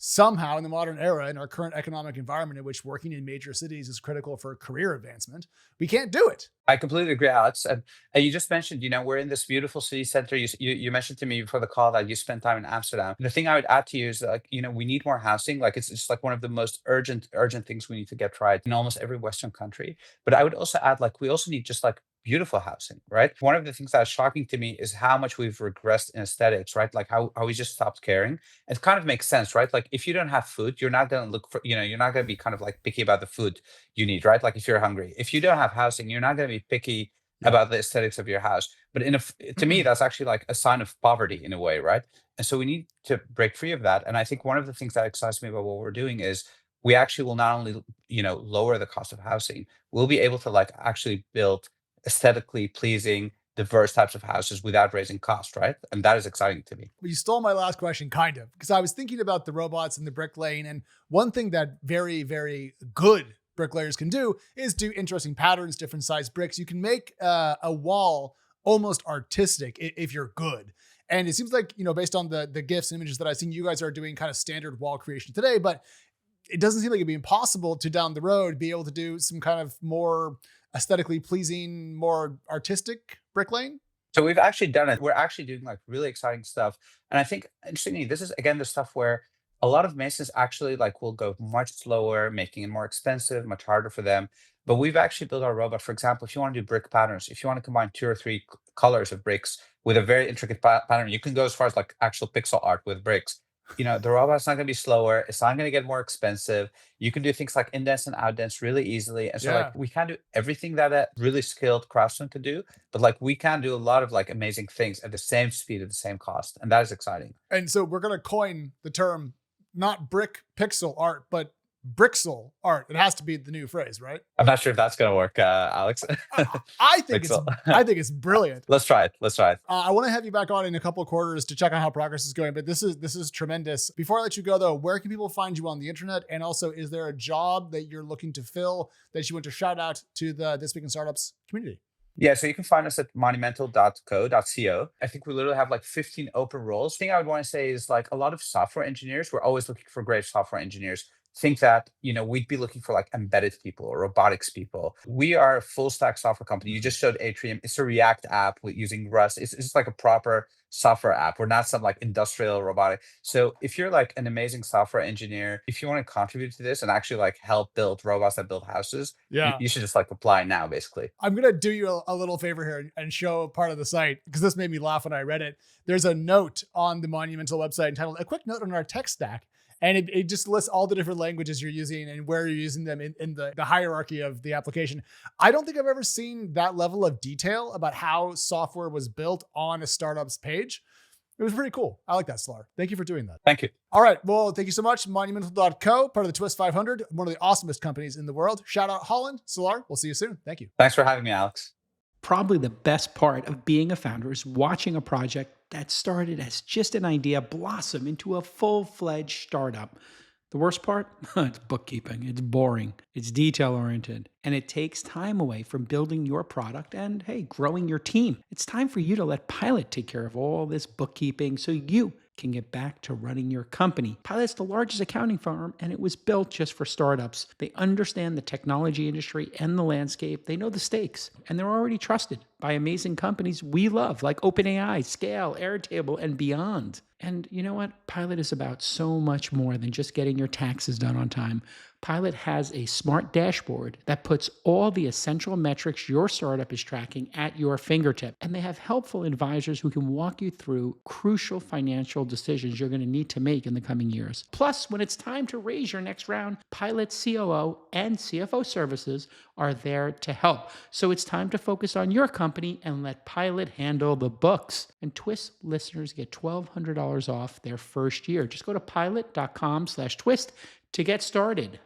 S2: somehow in the modern era, in our current economic environment in which working in major cities is critical for career advancement, we can't do it.
S1: I completely agree, Alex. And you just mentioned, we're in this beautiful city center. You mentioned to me before the call that you spent time in Amsterdam. The thing I would add to you is like, we need more housing. Like it's just like one of the most urgent things we need to get right in almost every Western country. But I would also add like we also need just like beautiful housing, right? One of the things that's shocking to me is how much we've regressed in aesthetics, right? Like how we just stopped caring. It kind of makes sense, right? Like if you don't have food, you're not going to look for, you're not going to be kind of like picky about the food you need, right? Like if you're hungry, if you don't have housing, you're not going to be picky
S2: Yeah.
S1: about the aesthetics of your house. But to me, that's actually like a sign of poverty in a way, right? And so we need to break free of that. And I think one of the things that excites me about what we're doing is we actually will not only lower the cost of housing, we'll be able to like actually build aesthetically pleasing, diverse types of houses without raising cost, right? And that is exciting to me.
S2: Well, you stole my last question, kind of, because I was thinking about the robots and the bricklaying. And one thing that very, very good bricklayers can do is do interesting patterns, different size bricks. You can make a wall almost artistic if you're good. And it seems like, based on the GIFs and images that I've seen, you guys are doing kind of standard wall creation today, but it doesn't seem like it'd be impossible to down the road be able to do some kind of more aesthetically pleasing, more artistic bricklaying.
S1: So we've actually done it. We're actually doing like really exciting stuff. And I think interestingly, this is again the stuff where a lot of masons actually like will go much slower, making it more expensive, much harder for them. But we've actually built our robot. For example, if you want to do brick patterns, if you want to combine two or three colors of bricks with a very intricate pattern. You can go as far as like actual pixel art with bricks. The robot's not going to be slower. It's not going to get more expensive. You can do things like indents and outdents really easily. And so like
S2: Yeah.
S1: we can do everything that a really skilled craftsman can do, but like we can do a lot of like amazing things at the same speed, at the same cost. And that is exciting.
S2: And so we're going to coin the term not brick pixel art, but Brixel art. It has to be the new phrase, right?
S1: I'm not sure if that's going to work, Alex.
S2: I think
S1: Pixel.
S2: I think it's brilliant.
S1: Let's try it. Let's try it.
S2: I want to have you back on in a couple of quarters to check on how progress is going, but this is tremendous. Before I let you go though, where can people find you on the internet? And also, is there a job that you're looking to fill that you want to shout out to the This Week in Startups community?
S1: Yeah, so you can find us at monumental.co. I think we literally have like 15 open roles. The thing I would want to say is like a lot of software engineers, we're always looking for great software engineers. Think that, we'd be looking for like embedded people or robotics people. We are a full stack software company. You just showed Atrium. It's a React app with using Rust. It's just like a proper software app. We're not some like industrial robotic. So if you're like an amazing software engineer, if you want to contribute to this and actually like help build robots that build houses,
S2: Yeah.
S1: you should just like apply now, basically.
S2: I'm going to do you a little favor here and show part of the site because this made me laugh when I read it. There's a note on the Monumental website entitled "A Quick Note on Our Tech Stack." And it just lists all the different languages you're using and where you're using them in the hierarchy of the application. I don't think I've ever seen that level of detail about how software was built on a startup's page. It was pretty cool. I like that, Salar. Thank you for doing that.
S1: Thank you.
S2: All right. Well, thank you so much. Monumental.co, part of the Twist 500, one of the awesomest companies in the world. Shout out Holland. Salar, we'll see you soon. Thank you.
S1: Thanks for having me, Alex.
S3: Probably the best part of being a founder is watching a project that started as just an idea blossom into a full-fledged startup. The worst part? It's bookkeeping. It's boring. It's detail-oriented. And it takes time away from building your product and, hey, growing your team. It's time for you to let Pilot take care of all this bookkeeping so you can get back to running your company. Pilot's the largest accounting firm, and it was built just for startups. They understand the technology industry and the landscape. They know the stakes, and they're already trusted by amazing companies we love, like OpenAI, Scale, Airtable, and beyond. And you know what? Pilot is about so much more than just getting your taxes done on time. Pilot has a smart dashboard that puts all the essential metrics your startup is tracking at your fingertip. And they have helpful advisors who can walk you through crucial financial decisions you're going to need to make in the coming years. Plus, when it's time to raise your next round, Pilot COO and CFO services are there to help. So it's time to focus on your company and let Pilot handle the books. And Twist listeners get $1,200 off their first year. Just go to pilot.com/twist to get started.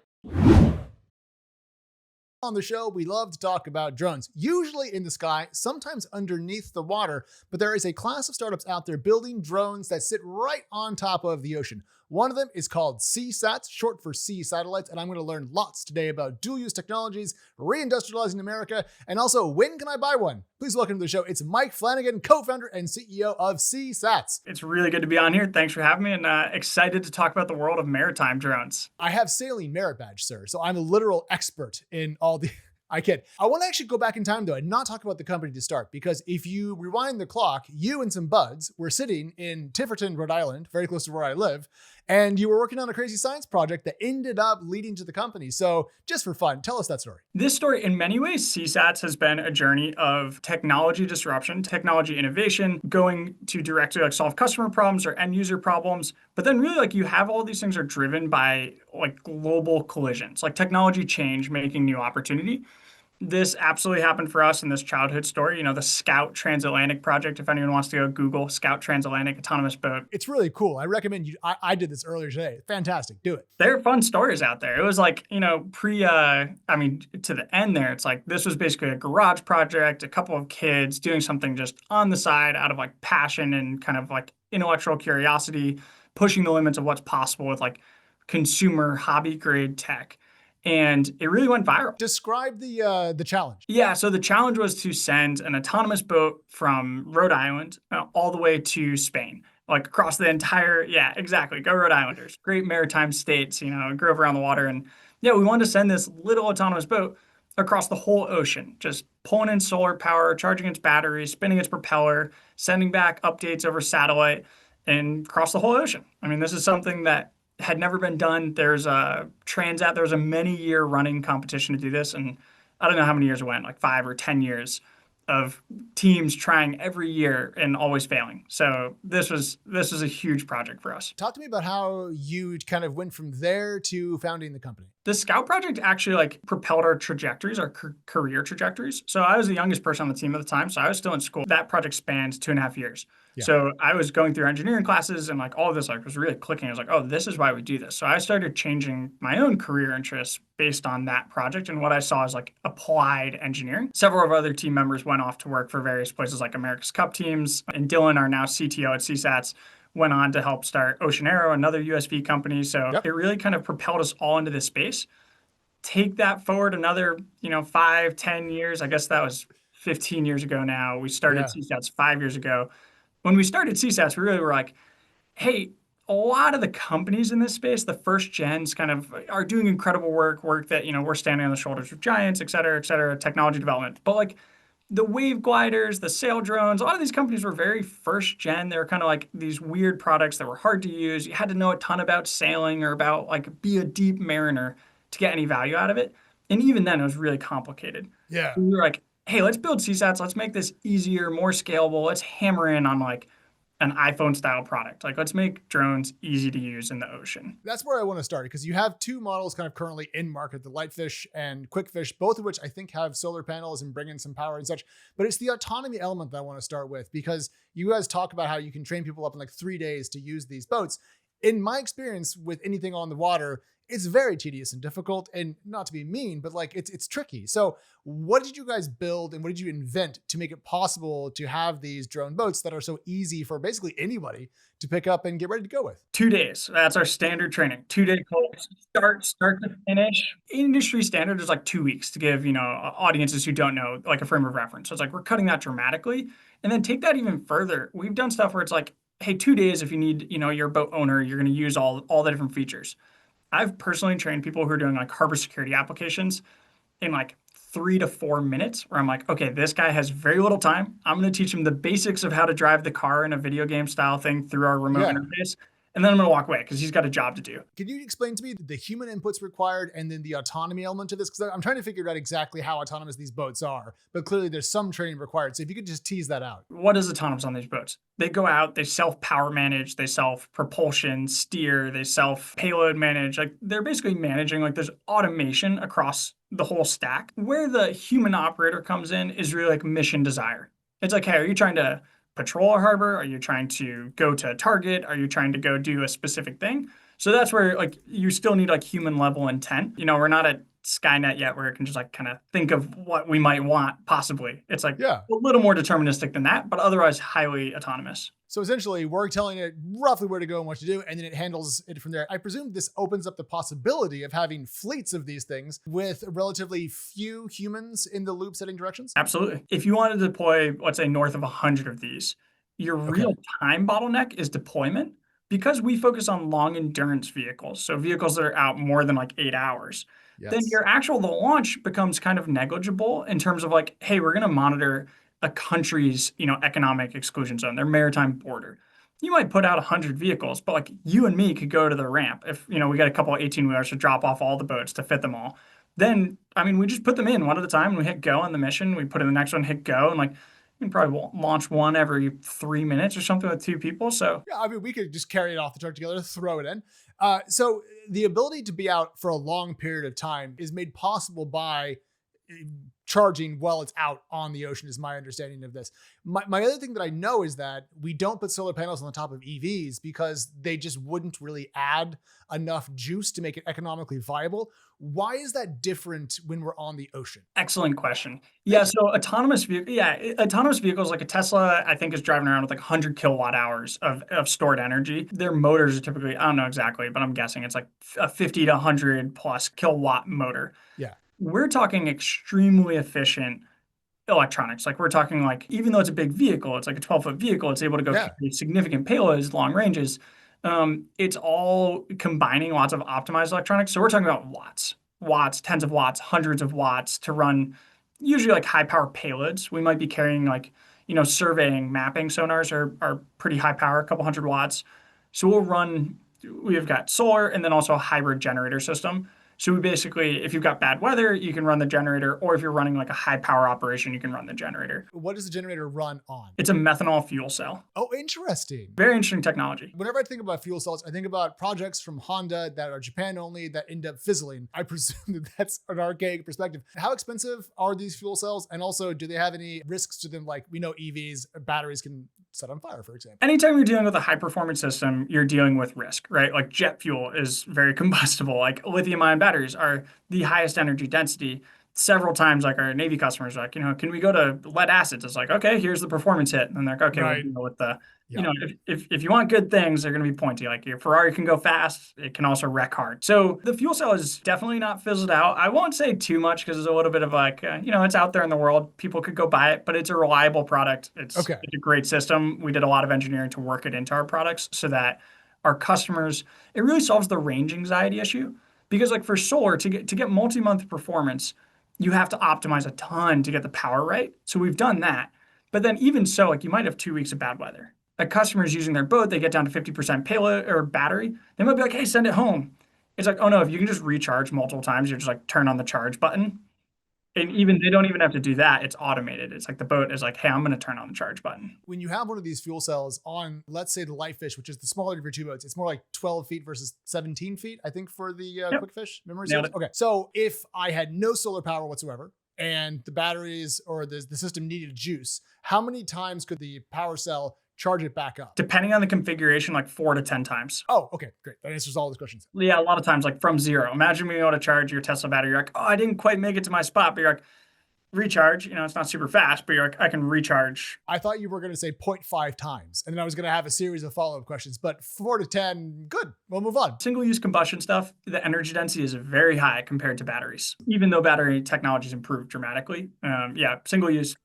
S2: On the show, we love to talk about drones, usually in the sky, sometimes underneath the water, but there is a class of startups out there building drones that sit right on top of the ocean. One of them is called Seasats, short for Sea Satellites, and I'm going to learn lots today about dual-use technologies, reindustrializing America, and also when can I buy one? Please welcome to the show. It's Mike Flanigan, co-founder and CEO of Seasats.
S4: It's really good to be on here. Thanks for having me, and excited to talk about the world of maritime drones.
S2: I have sailing merit badge, sir, so I'm a literal expert in all the... I kid. I want to actually go back in time, though, and not talk about the company to start, because if you rewind the clock, you and some buds were sitting in Tiverton, Rhode Island, very close to where I live, and you were working on a crazy science project that ended up leading to the company. So just for fun, tell us that story.
S4: This story, in many ways, Seasats has been a journey of technology disruption, technology innovation, going to directly like solve customer problems or end user problems. But then really like you have all these things are driven by like global collisions, like technology change, making new opportunity. This absolutely happened for us in this childhood story. The Scout Transatlantic project, if anyone wants to go Google Scout Transatlantic autonomous boat.
S2: It's really cool. I recommend you. I did this earlier today. Fantastic. Do it.
S4: There are fun stories out there. It was like, to the end there, it's like, this was basically a garage project, a couple of kids doing something just on the side out of like passion and kind of like intellectual curiosity, pushing the limits of what's possible with like consumer hobby grade tech. And it really went viral.
S2: Describe the challenge.
S4: Yeah, so the challenge was to send an autonomous boat from Rhode Island all the way to Spain, like across the entire, yeah, exactly. Go Rhode Islanders. Great maritime states, grew up around the water. And yeah, we wanted to send this little autonomous boat across the whole ocean, just pulling in solar power, charging its batteries, spinning its propeller, sending back updates over satellite, and across the whole ocean. I mean, this is something that had never been done. There's a Transat. There was a many-year running competition to do this, and I don't know how many years it went, like 5 or 10 years. of teams trying every year and always failing. So this was a huge project for us.
S2: Talk to me about how you kind of went from there to founding the company.
S4: The Scout project actually like propelled our trajectories, our career trajectories. So I was the youngest person on the team at the time, so I was still in school. That project spanned 2.5 years.
S2: Yeah.
S4: So I was going through engineering classes and like all of this like was really clicking. I was like, oh, this is why we do this. So I started changing my own career interests based on that project. And what I saw is like applied engineering. Several of our other team members went off to work for various places like America's Cup teams. And Dylan, our now CTO at Seasats, went on to help start Ocean Aero, another USV company. So It really kind of propelled us all into this space. Take that forward another, 5-10 years. I guess that was 15 years ago now. We started Seasats 5 years ago. When we started Seasats, we really were like, hey, a lot of the companies in this space, the first gens kind of are doing incredible work that, we're standing on the shoulders of giants, et cetera, technology development. But like the wave gliders, the sail drones, a lot of these companies were very first gen. They were kind of like these weird products that were hard to use. You had to know a ton about sailing or about like be a deep mariner to get any value out of it. And even then it was really complicated.
S2: Yeah.
S4: We were like, hey, let's build Seasats. Let's make this easier, more scalable. Let's hammer in on like an iPhone style product. Like let's make drones easy to use in the ocean.
S2: That's where I want to start because you have two models kind of currently in market, the Lightfish and Quickfish, both of which I think have solar panels and bring in some power and such. But it's the autonomy element that I want to start with because you guys talk about how you can train people up in like 3 days to use these boats. In my experience with anything on the water, it's very tedious and difficult, and not to be mean, but like it's tricky. So what did you guys build and what did you invent to make it possible to have these drone boats that are so easy for basically anybody to pick up and get ready to go with?
S4: 2 days. That's our standard training. 2-day course, start to finish. Industry standard is like 2 weeks to give, audiences who don't know like a frame of reference. So it's like we're cutting that dramatically. And then take that even further. We've done stuff where it's like, hey, 2 days if you need, your boat owner, you're going to use all the different features. I've personally trained people who are doing like harbor security applications in like 3 to 4 minutes where I'm like, okay, this guy has very little time. I'm going to teach him the basics of how to drive the car in a video game style thing through our remote interface. And then I'm going to walk away because he's got a job to do.
S2: Can you explain to me the human inputs required and then the autonomy element to this? Because I'm trying to figure out exactly how autonomous these boats are, but clearly there's some training required. So if you could just tease that out.
S4: What is autonomous on these boats? They go out, they self-power manage, they self-propulsion, steer, they self-payload manage. Like they're basically managing, like there's automation across the whole stack. Where the human operator comes in is really like mission desire. It's like, hey, are you trying to patrol a harbor? Are you trying to go to a target? Are you trying to go do a specific thing? So that's where like you still need like human level intent. We're not at Skynet yet where it can just like kind of think of what we might want possibly. It's like a little more deterministic than that, but otherwise highly autonomous.
S2: So essentially we're telling it roughly where to go and what to do, and then it handles it from there. I presume this opens up the possibility of having fleets of these things with relatively few humans in the loop setting directions?
S4: Absolutely. If you want to deploy, let's say north of 100 of these, your real time bottleneck is deployment. Because we focus on long endurance vehicles, so vehicles that are out more than like 8 hours, then the launch becomes kind of negligible in terms of like, hey, we're going to monitor a country's, economic exclusion zone, their maritime border. You might put out 100 vehicles, but like you and me could go to the ramp if, we got a couple of 18-wheelers to drop off all the boats to fit them all. Then, we just put them in one at a time and we hit go on the mission. We put in the next one, hit go, and like, we can probably launch one every 3 minutes or something with 2 people. So
S2: yeah, we could just carry it off the truck together, throw it in. So the ability to be out for a long period of time is made possible by charging while it's out on the ocean is my understanding of this. My other thing that I know is that we don't put solar panels on the top of EVs because they just wouldn't really add enough juice to make it economically viable. Why is that different when we're on the ocean?
S4: Excellent question. Yeah, so autonomous vehicles like a Tesla, I think is driving around with like 100 kilowatt hours of stored energy. Their motors are typically, I don't know exactly, but I'm guessing it's like a 50 to 100 plus kilowatt motor.
S2: Yeah.
S4: We're talking extremely efficient electronics. Like we're talking like, even though it's a big vehicle, it's like a 12-foot vehicle, it's able to go carry significant payloads, long ranges. It's all combining lots of optimized electronics. So we're talking about watts, tens of watts, hundreds of watts to run usually like high power payloads. We might be carrying like, surveying, mapping sonars are pretty high power, a couple hundred watts. So we've got solar and then also a hybrid generator system. So we basically, if you've got bad weather, you can run the generator, or if you're running like a high power operation, you can run the generator.
S2: What does the generator run on?
S4: It's a methanol fuel cell.
S2: Oh, interesting.
S4: Very interesting technology.
S2: Whenever I think about fuel cells, I think about projects from Honda that are Japan only that end up fizzling. I presume that that's an archaic perspective. How expensive are these fuel cells? And also, do they have any risks to them? Like we know EVs, batteries can set on fire, for example.
S4: Anytime you're dealing with a high performance system, you're dealing with risk, right? Like jet fuel is very combustible. Like lithium ion batteries are the highest energy density. Several times, like our Navy customers are like, can we go to lead acids? It's like, okay, here's the performance hit. And they're like, okay,
S2: Right.
S4: we'll deal with the, if you want good things, they're going to be pointy. Like your Ferrari can go fast. It can also wreck hard. So the fuel cell is definitely not fizzled out. I won't say too much because it's a little bit of like, it's out there in the world. People could go buy it, but it's a reliable product. It's a great system. We did a lot of engineering to work it into our products so that our customers, it really solves the range anxiety issue. Because like for solar, to get multi-month performance, you have to optimize a ton to get the power right. So we've done that. But then even so, like you might have 2 weeks of bad weather. A customer is using their boat, they get down to 50% payload or battery. They might be like, hey, send it home. It's like, oh no, if you can just recharge multiple times, you're just like turn on the charge button. And even they don't even have to do that. It's automated. It's like the boat is like, hey, I'm going to turn on the charge button.
S2: When you have one of these fuel cells on, let's say the light fish, which is the smaller of your two boats, it's more like 12 feet versus 17 feet, I think, for the quick fish. Memory serves? Okay. So if I had no solar power whatsoever and the batteries or the system needed juice, how many times could the power cell charge it back up?
S4: Depending on the configuration, like 4 to 10 times.
S2: Oh, okay, great. That answers all those questions.
S4: Yeah, a lot of times, like from zero. Imagine being able to charge your Tesla battery. You're like, oh, I didn't quite make it to my spot. But you're like, recharge, it's not super fast, but you're like, I can recharge.
S2: I thought you were going to say 0.5 times, and then I was going to have a series of follow-up questions, but 4 to 10, good. We'll move on.
S4: Single-use combustion stuff, the energy density is very high compared to batteries, even though battery technology's improved dramatically. Single-use,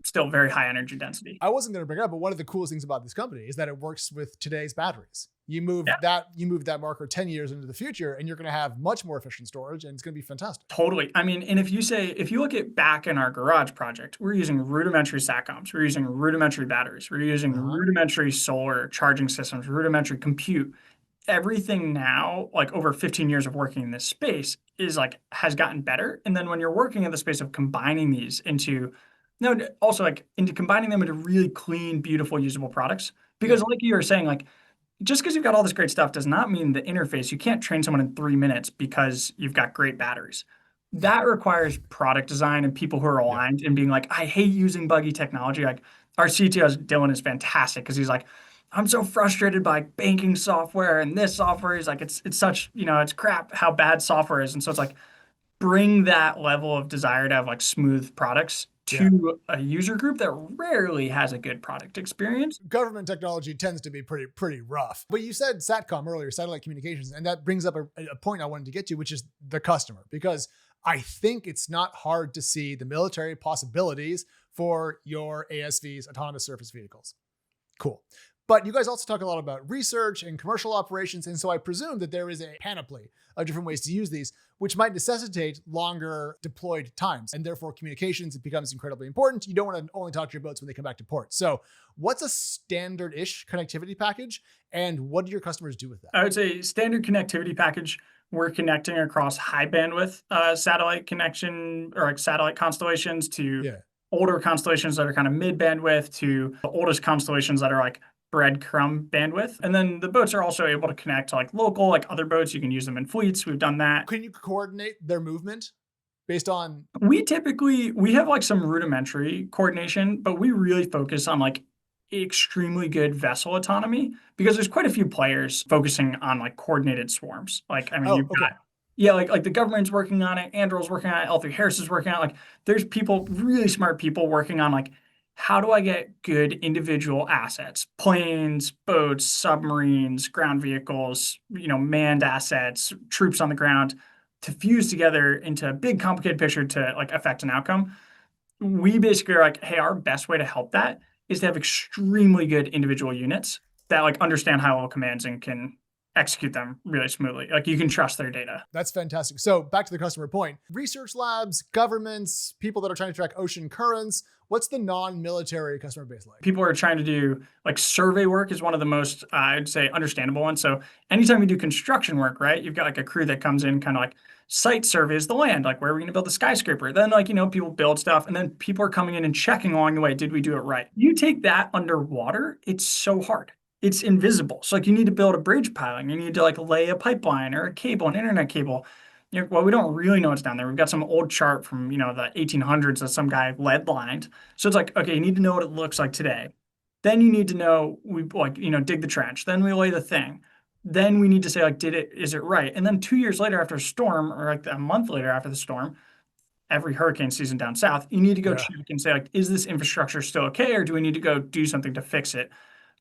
S4: still very high energy density.
S2: I wasn't going to bring it up, but one of the coolest things about this company is that it works with today's batteries. You move that marker 10 years into the future, and you're going to have much more efficient storage, and it's going to be fantastic.
S4: Totally. I mean, and if you look at back in our garage project, we're using rudimentary SATCOMs, we're using rudimentary batteries, we're using rudimentary solar charging systems, rudimentary compute. Everything now, like over 15 years of working in this space, has gotten better. And then when you're working in the space of combining these into combining them into really clean, beautiful, usable products. Because like you were saying, like just because you've got all this great stuff does not mean the interface, you can't train someone in 3 minutes because you've got great batteries. That requires product design and people who are aligned and being like, I hate using buggy technology. Like our CTO, Dylan, is fantastic because he's like, I'm so frustrated by banking software and this software. He's like, it's such, it's crap how bad software is. And so it's like, bring that level of desire to have like smooth products to a user group that rarely has a good product experience.
S2: Government technology tends to be pretty rough. But you said SATCOM earlier, satellite communications, and that brings up a point I wanted to get to, which is the customer, because I think it's not hard to see the military possibilities for your ASVs, autonomous surface vehicles. Cool. But you guys also talk a lot about research and commercial operations. And so I presume that there is a panoply of different ways to use these, which might necessitate longer deployed times. And therefore communications, it becomes incredibly important. You don't want to only talk to your boats when they come back to port. So what's a standard-ish connectivity package? And what do your customers do with that?
S4: I would say standard connectivity package, we're connecting across high bandwidth satellite connection or like satellite constellations to older constellations that are kind of mid bandwidth to the oldest constellations that are like breadcrumb bandwidth. And then the boats are also able to connect to like local, like other boats. You can use them in fleets. We've done that.
S2: Can you coordinate their movement based on?
S4: We have like some rudimentary coordination, but we really focus on like extremely good vessel autonomy because there's quite a few players focusing on like coordinated swarms. Like, I mean, you've got like the government's working on it. Anduril's working on it. L3Harris is working on it. Like there's people, really smart people working on like, how do I get good individual assets, planes, boats, submarines, ground vehicles, manned assets, troops on the ground to fuse together into a big complicated picture to like affect an outcome? We basically are like, hey, our best way to help that is to have extremely good individual units that like understand high level commands and can execute them really smoothly. Like you can trust their data.
S2: That's fantastic. So back to the customer point, research labs, governments, people that are trying to track ocean currents. What's the non-military customer base like?
S4: People are trying to do like survey work is one of the most, I'd say, understandable ones. So anytime you do construction work, right, you've got like a crew that comes in kind of like site surveys the land, like where are we going to build the skyscraper? Then like, people build stuff and then people are coming in and checking along the way. Did we do it right? You take that underwater, it's so hard. It's invisible. So like you need to build a bridge piling. You need to like lay a pipeline or a cable, an internet cable. Well, we don't really know what's down there. We've got some old chart from, the 1800s that some guy lead lined. So it's like, okay, you need to know what it looks like today. Then you need to know, dig the trench. Then we lay the thing. Then we need to say, like, is it right? And then 2 years later after a storm, or like a month later after the storm, every hurricane season down south, you need to go check and say, like, is this infrastructure still okay? Or do we need to go do something to fix it?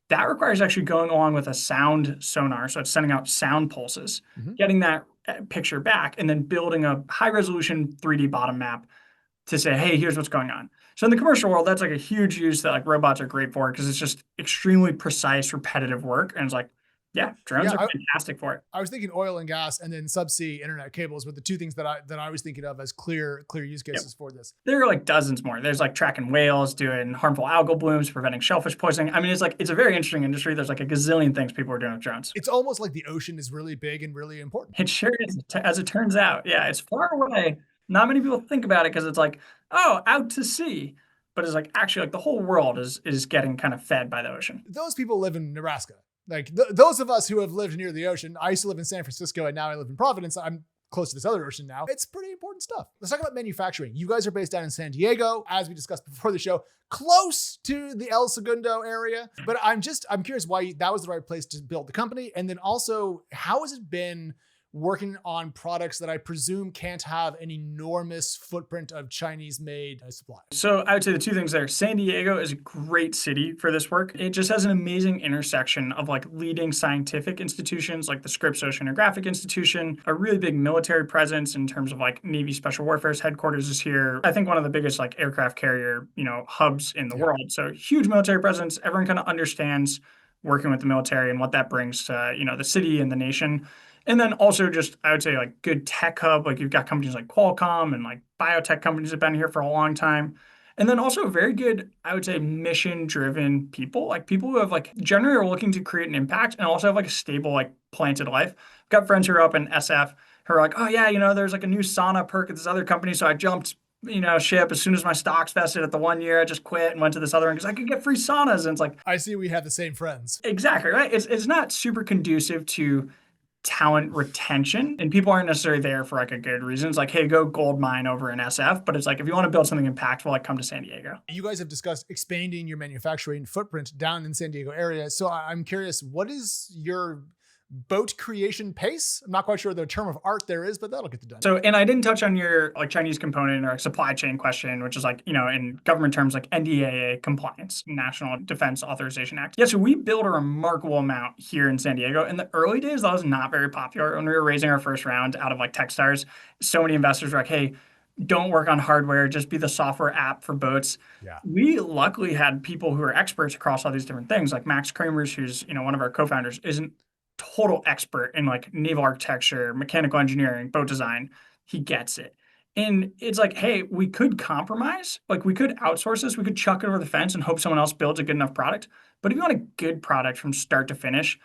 S4: That requires actually going along with a sound sonar. So it's sending out sound pulses, getting that picture back, and then building a high resolution 3D bottom map to say, hey, here's what's going on. So in the commercial world, that's like a huge use that like robots are great for because it's just extremely precise, repetitive work. And it's like, yeah, drones are fantastic for it.
S2: I was thinking oil and gas and then subsea internet cables were the two things that I was thinking of as clear use cases for this.
S4: There are like dozens more. There's like tracking whales, doing harmful algal blooms, preventing shellfish poisoning. I mean, it's a very interesting industry. There's like a gazillion things people are doing with drones.
S2: It's almost like the ocean is really big and really important.
S4: It sure is, as it turns out. Yeah, it's far away. Not many people think about it because it's like, oh, out to sea. But it's like actually like the whole world is getting kind of fed by the ocean.
S2: Those people live in Nebraska. Like those of us who have lived near the ocean, I used to live in San Francisco and now I live in Providence. I'm close to this other ocean now. It's pretty important stuff. Let's talk about manufacturing. You guys are based down in San Diego, as we discussed before the show, close to the El Segundo area. But I'm curious why that was the right place to build the company. And then also, how has it been working on products that I presume can't have an enormous footprint of Chinese-made supply?
S4: So I would say the two things there. San Diego is a great city for this work. It just has an amazing intersection of like leading scientific institutions like the Scripps Oceanographic Institution, a really big military presence in terms of like Navy Special Warfare's headquarters is here. I think one of the biggest like aircraft carrier, hubs in the world. So huge military presence. Everyone kind of understands working with the military and what that brings to, the city and the nation. And then also just, I would say like good tech hub, like you've got companies like Qualcomm and like biotech companies that have been here for a long time. And then also very good, I would say mission driven people, like people who have like generally are looking to create an impact and also have like a stable, like planted life. I've got friends who are up in SF who are like, oh yeah, there's like a new sauna perk at this other company. So I jumped, ship as soon as my stocks vested at the 1 year, I just quit and went to this other one because I could get free saunas. And it's like,
S2: I see we have the same friends.
S4: Exactly, right? It's not super conducive to talent retention, and people aren't necessarily there for like a good reason. It's like, hey, go gold mine over in SF, but it's like if you want to build something impactful, like come to San Diego.
S2: You guys have discussed expanding your manufacturing footprint down in San Diego area. So I'm curious, what is your boat creation pace? I'm not quite sure the term of art there is, but that'll get it done.
S4: So, and I didn't touch on your like Chinese component or supply chain question, which is like, in government terms, like NDAA compliance, National Defense Authorization Act. Yeah, so we built a remarkable amount here in San Diego. In the early days, that was not very popular. When we were raising our first round out of like Techstars, so many investors were like, hey, don't work on hardware, just be the software app for boats.
S2: Yeah.
S4: We luckily had people who are experts across all these different things, like Max Kramers, who's, one of our co-founders, isn't total expert in like naval architecture, mechanical engineering, boat design. He gets it. And it's like, hey, we could compromise. Like we could outsource this. We could chuck it over the fence and hope someone else builds a good enough product. But if you want a good product from start to finish,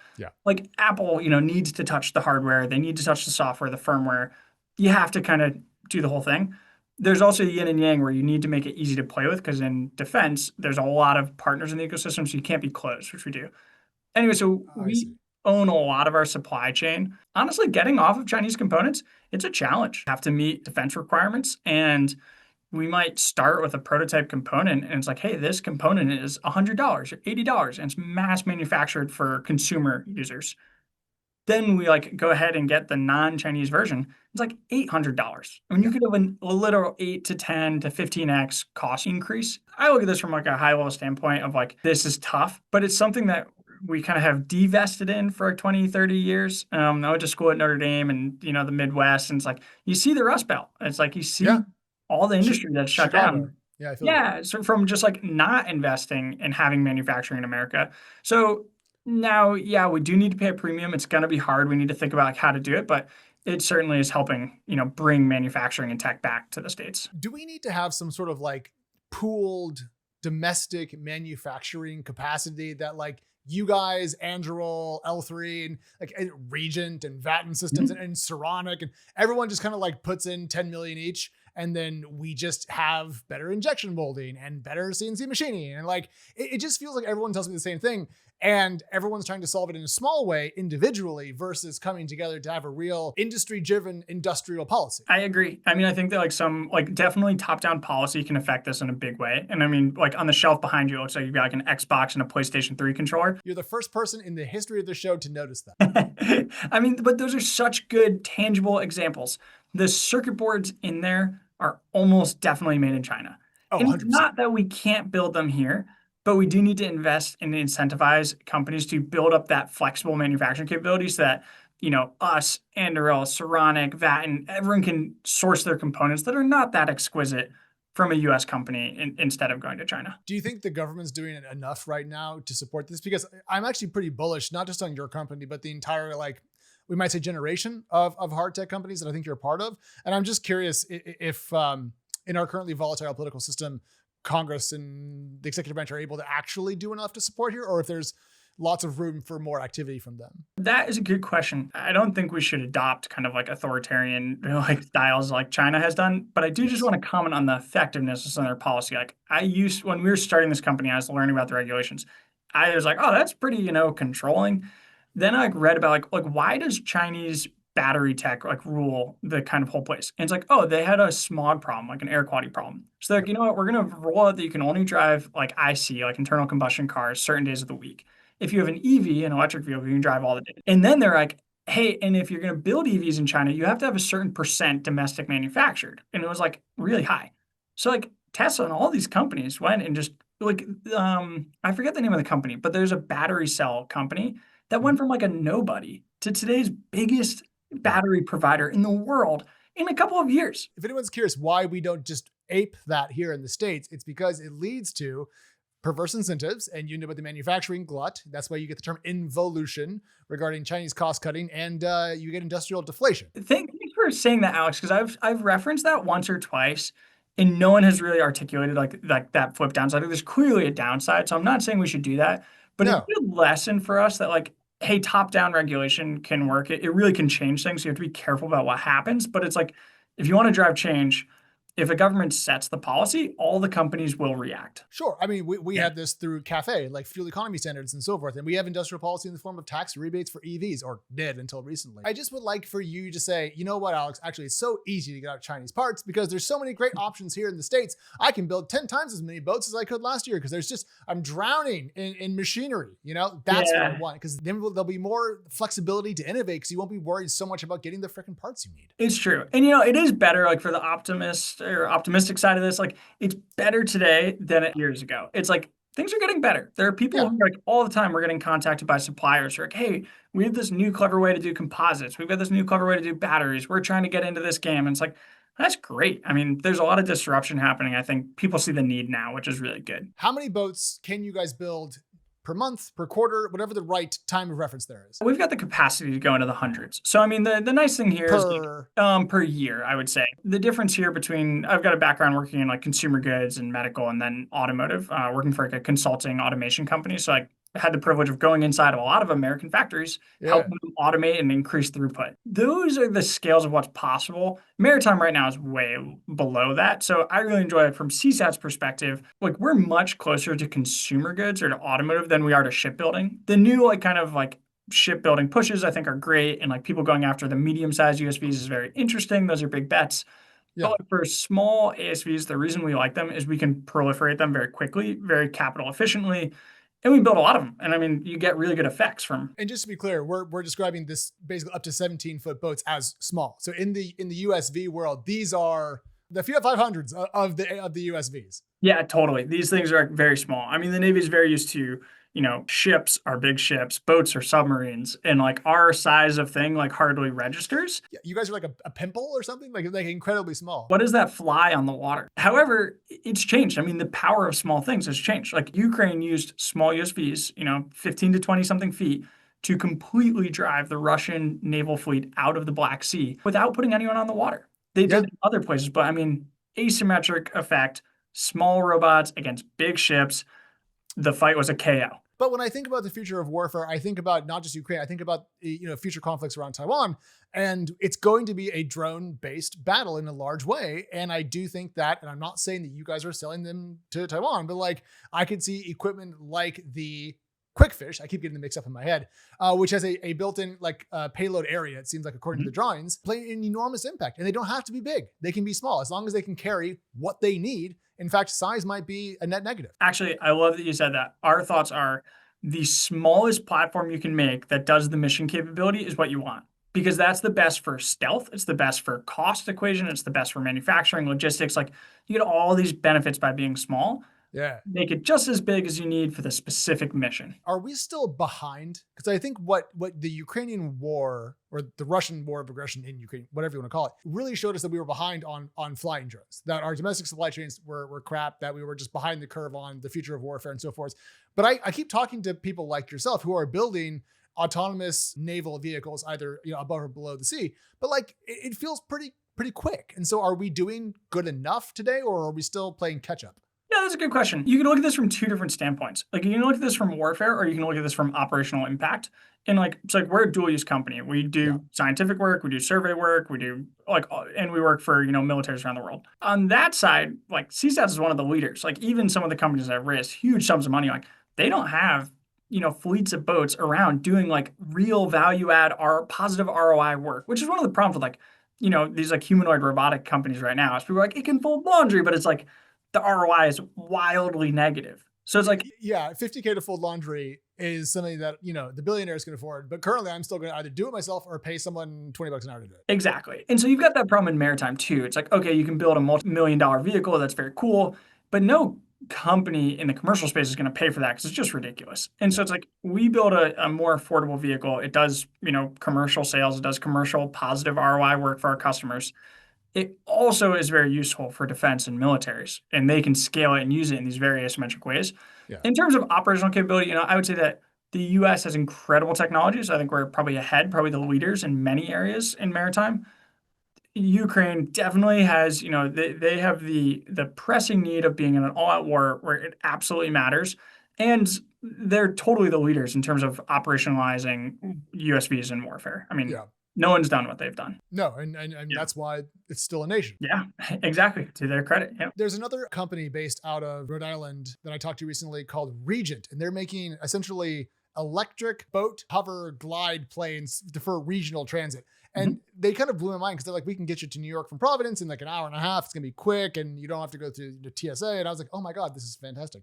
S4: like Apple, needs to touch the hardware. They need to touch the software, the firmware. You have to kind of do the whole thing. There's also yin and yang where you need to make it easy to play with because in defense, there's a lot of partners in the ecosystem, so you can't be closed, which we do. Anyway, so we own a lot of our supply chain. Honestly, getting off of Chinese components, it's a challenge. You have to meet defense requirements, and we might start with a prototype component, and it's like, hey, this component is $100 or $80, and it's mass manufactured for consumer users. Then we like go ahead and get the non-Chinese version. It's like $800. I mean, you could have a literal 8 to 10 to 15x cost increase. I look at this from like a high level standpoint of like, this is tough, but it's something that we kind of have divested in for 20, 30 years. I went to school at Notre Dame and, the Midwest. And it's like, you see the Rust Belt. It's like, you see all the industry that's shut down.
S2: Yeah.
S4: So from just like not investing and having manufacturing in America. So Now, yeah, we do need to pay a premium. It's going to be hard. We need to think about like how to do it, but it certainly is helping, bring manufacturing and tech back to the States.
S2: Do we need to have some sort of like pooled domestic manufacturing capacity that like you guys, Anduril, L3, and like Regent and Vatten Systems and Saronic, and everyone just kind of like puts in 10 million each, and then we just have better injection molding and better CNC machining, and like it just feels like everyone tells me the same thing, and everyone's trying to solve it in a small way individually versus coming together to have a real industry-driven industrial policy.
S4: I agree. I mean, I think that like some like definitely top-down policy can affect this in a big way. And I mean, like on the shelf behind you, it looks like you've got like an Xbox and a PlayStation 3 controller.
S2: You're the first person in the history of the show to notice that.
S4: I mean, but those are such good tangible examples. The circuit boards in there are almost definitely made in China.
S2: Oh,
S4: And
S2: 100%.
S4: it's not that we can't build them here, but we do need to invest and incentivize companies to build up that flexible manufacturing capability so that, us, Anduril, Saronic, Vatten, everyone can source their components that are not that exquisite from a US company instead of going to China.
S2: Do you think the government's doing enough right now to support this? Because I'm actually pretty bullish, not just on your company, but the entire, like, we might say generation of hard tech companies that I think you're a part of. And I'm just curious if in our currently volatile political system, Congress and the executive branch are able to actually do enough to support here, or if there's lots of room for more activity from them.
S4: That is a good question. I don't think we should adopt kind of like authoritarian like styles like China has done, but I do just want to comment on the effectiveness of their policy. Like when we were starting this company, I was learning about the regulations. I was like, oh, that's pretty, controlling. Then I read about like why does Chinese battery tech like rule the kind of whole place? And it's like, oh, they had a smog problem, like an air quality problem. So they're like, you know what, we're gonna roll out that you can only drive like IC, like internal combustion cars, certain days of the week. If you have an EV, an electric vehicle, you can drive all the day. And then they're like, hey, and if you're gonna build EVs in China, you have to have a certain percent domestic manufactured. And it was like really high. So like Tesla and all these companies went and just like I forget the name of the company, but there's a battery cell company that went from like a nobody to today's biggest battery provider in the world in a couple of years.
S2: If anyone's curious why we don't just ape that here in the States, it's because it leads to perverse incentives, and you know about the manufacturing glut. That's why you get the term involution regarding Chinese cost cutting, and you get industrial deflation.
S4: Thanks for saying that, Alex, because I've referenced that once or twice, and no one has really articulated like that flip downside. I think there's clearly a downside, so I'm not saying we should do that, but it's a good lesson for us that like, hey, top-down regulation can work. It really can change things. So you have to be careful about what happens. But it's like, if you want to drive change, if a government sets the policy, all the companies will react.
S2: Sure. I mean, we have this through CAFE, like fuel economy standards and so forth. And we have industrial policy in the form of tax rebates for EVs, or did until recently. I just would like for you to say, you know what, Alex, actually, it's so easy to get out Chinese parts because there's so many great options here in the States. I can build 10 times as many boats as I could last year because I'm drowning in machinery. That's what I want, because then there'll be more flexibility to innovate because you won't be worried so much about getting the freaking parts you need.
S4: It's true. And, it is better like for the optimistic side of this, like it's better today than years ago. It's like things are getting better. There are people who are like all the time we're getting contacted by suppliers who are like, hey, we have this new clever way to do composites. We've got this new clever way to do batteries. We're trying to get into this game. And it's like, that's great. I mean, there's a lot of disruption happening. I think people see the need now, which is really good.
S2: How many boats can you guys build per month, per quarter, whatever the right time of reference there is?
S4: We've got the capacity to go into the hundreds. So, I mean, the nice thing here is per year, I would say. The difference here between, I've got a background working in like consumer goods and medical and then automotive, working for like a consulting automation company. So I had the privilege of going inside of a lot of American factories, helping them automate and increase throughput. Those are the scales of what's possible. Maritime right now is way below that. So I really enjoy it from Seasats perspective. Like we're much closer to consumer goods or to automotive than we are to shipbuilding. The new like kind of like shipbuilding pushes I think are great. And like people going after the medium-sized USVs is very interesting. Those are big bets. But like for small ASVs, the reason we like them is we can proliferate them very quickly, very capital efficiently. And we build a lot of them. And I mean, you get really good effects from.
S2: And just to be clear, we're describing this basically up to 17-foot boats as small. So in the USV world, these are the Fiat 500s of the USVs.
S4: Yeah, totally. These things are very small. I mean, the Navy is very used to, ships are big ships, boats are submarines, and like our size of thing like hardly registers.
S2: Yeah, you guys are like a pimple or something, like incredibly small.
S4: What does that fly on the water? However, it's changed. I mean, the power of small things has changed. Like Ukraine used small USVs, 15 to 20 something feet, to completely drive the Russian naval fleet out of the Black Sea without putting anyone on the water. They did in other places, but I mean, asymmetric effect, small robots against big ships. The fight was a KO.
S2: But when I think about the future of warfare, I think about not just Ukraine, I think about future conflicts around Taiwan, and it's going to be a drone-based battle in a large way. And I do think that, and I'm not saying that you guys are selling them to Taiwan, but like I could see equipment like the Quickfish, I keep getting them mixed up in my head, which has a built-in payload area, it seems like, according to the drawings, play an enormous impact. And they don't have to be big. They can be small as long as they can carry what they need. In fact, size might be a net negative.
S4: Actually, I love that you said that. Our thoughts are the smallest platform you can make that does the mission capability is what you want, because that's the best for stealth. It's the best for cost equation. It's the best for manufacturing, logistics. Like you get all these benefits by being small.
S2: Yeah.
S4: Make it just as big as you need for the specific mission.
S2: Are we still behind? Because I think what the Ukrainian war, or the Russian war of aggression in Ukraine, whatever you want to call it, really showed us that we were behind on flying drones, that our domestic supply chains were crap, that we were just behind the curve on the future of warfare and so forth. But I keep talking to people like yourself who are building autonomous naval vehicles, either above or below the sea, but like it feels pretty quick. And so are we doing good enough today, or are we still playing catch up?
S4: Yeah, that's a good question. You can look at this from two different standpoints. Like you can look at this from warfare, or you can look at this from operational impact. And it's like we're a dual use company. We do scientific work, we do survey work, we do and we work for militaries around the world. On that side, like Seasats is one of the leaders. Like even some of the companies that have raised huge sums of money, like they don't have fleets of boats around doing like real value add or positive ROI work, which is one of the problems with these like humanoid robotic companies right now. Is people are like, it can fold laundry, but it's like the ROI is wildly negative. So it's like,
S2: yeah, $50K to fold laundry is something that, the billionaires can afford. But currently I'm still going to either do it myself or pay someone $20 an hour to do it.
S4: Exactly. And so you've got that problem in maritime too. It's like, okay, you can build a multi-million-dollar vehicle. That's very cool. But no company in the commercial space is going to pay for that because it's just ridiculous. And so it's like, we build a more affordable vehicle. It does, commercial sales. It does commercial positive ROI work for our customers. It also is very useful for defense and militaries, and they can scale it and use it in these very asymmetric ways. Yeah. In terms of operational capability, I would say that the U.S. has incredible technologies. I think we're probably ahead, probably the leaders in many areas in maritime. Ukraine definitely has, they have the pressing need of being in an all-out war where it absolutely matters. And they're totally the leaders in terms of operationalizing USVs in warfare. I mean, no one's done what they've done.
S2: No, and that's why it's still a nation.
S4: Yeah, exactly. To their credit. Yep.
S2: There's another company based out of Rhode Island that I talked to recently called Regent, and they're making essentially electric boat, hover, glide planes for regional transit. And they kind of blew my mind because they're like, we can get you to New York from Providence in like an hour and a half. It's going to be quick and you don't have to go through the TSA. And I was like, oh my God, this is fantastic.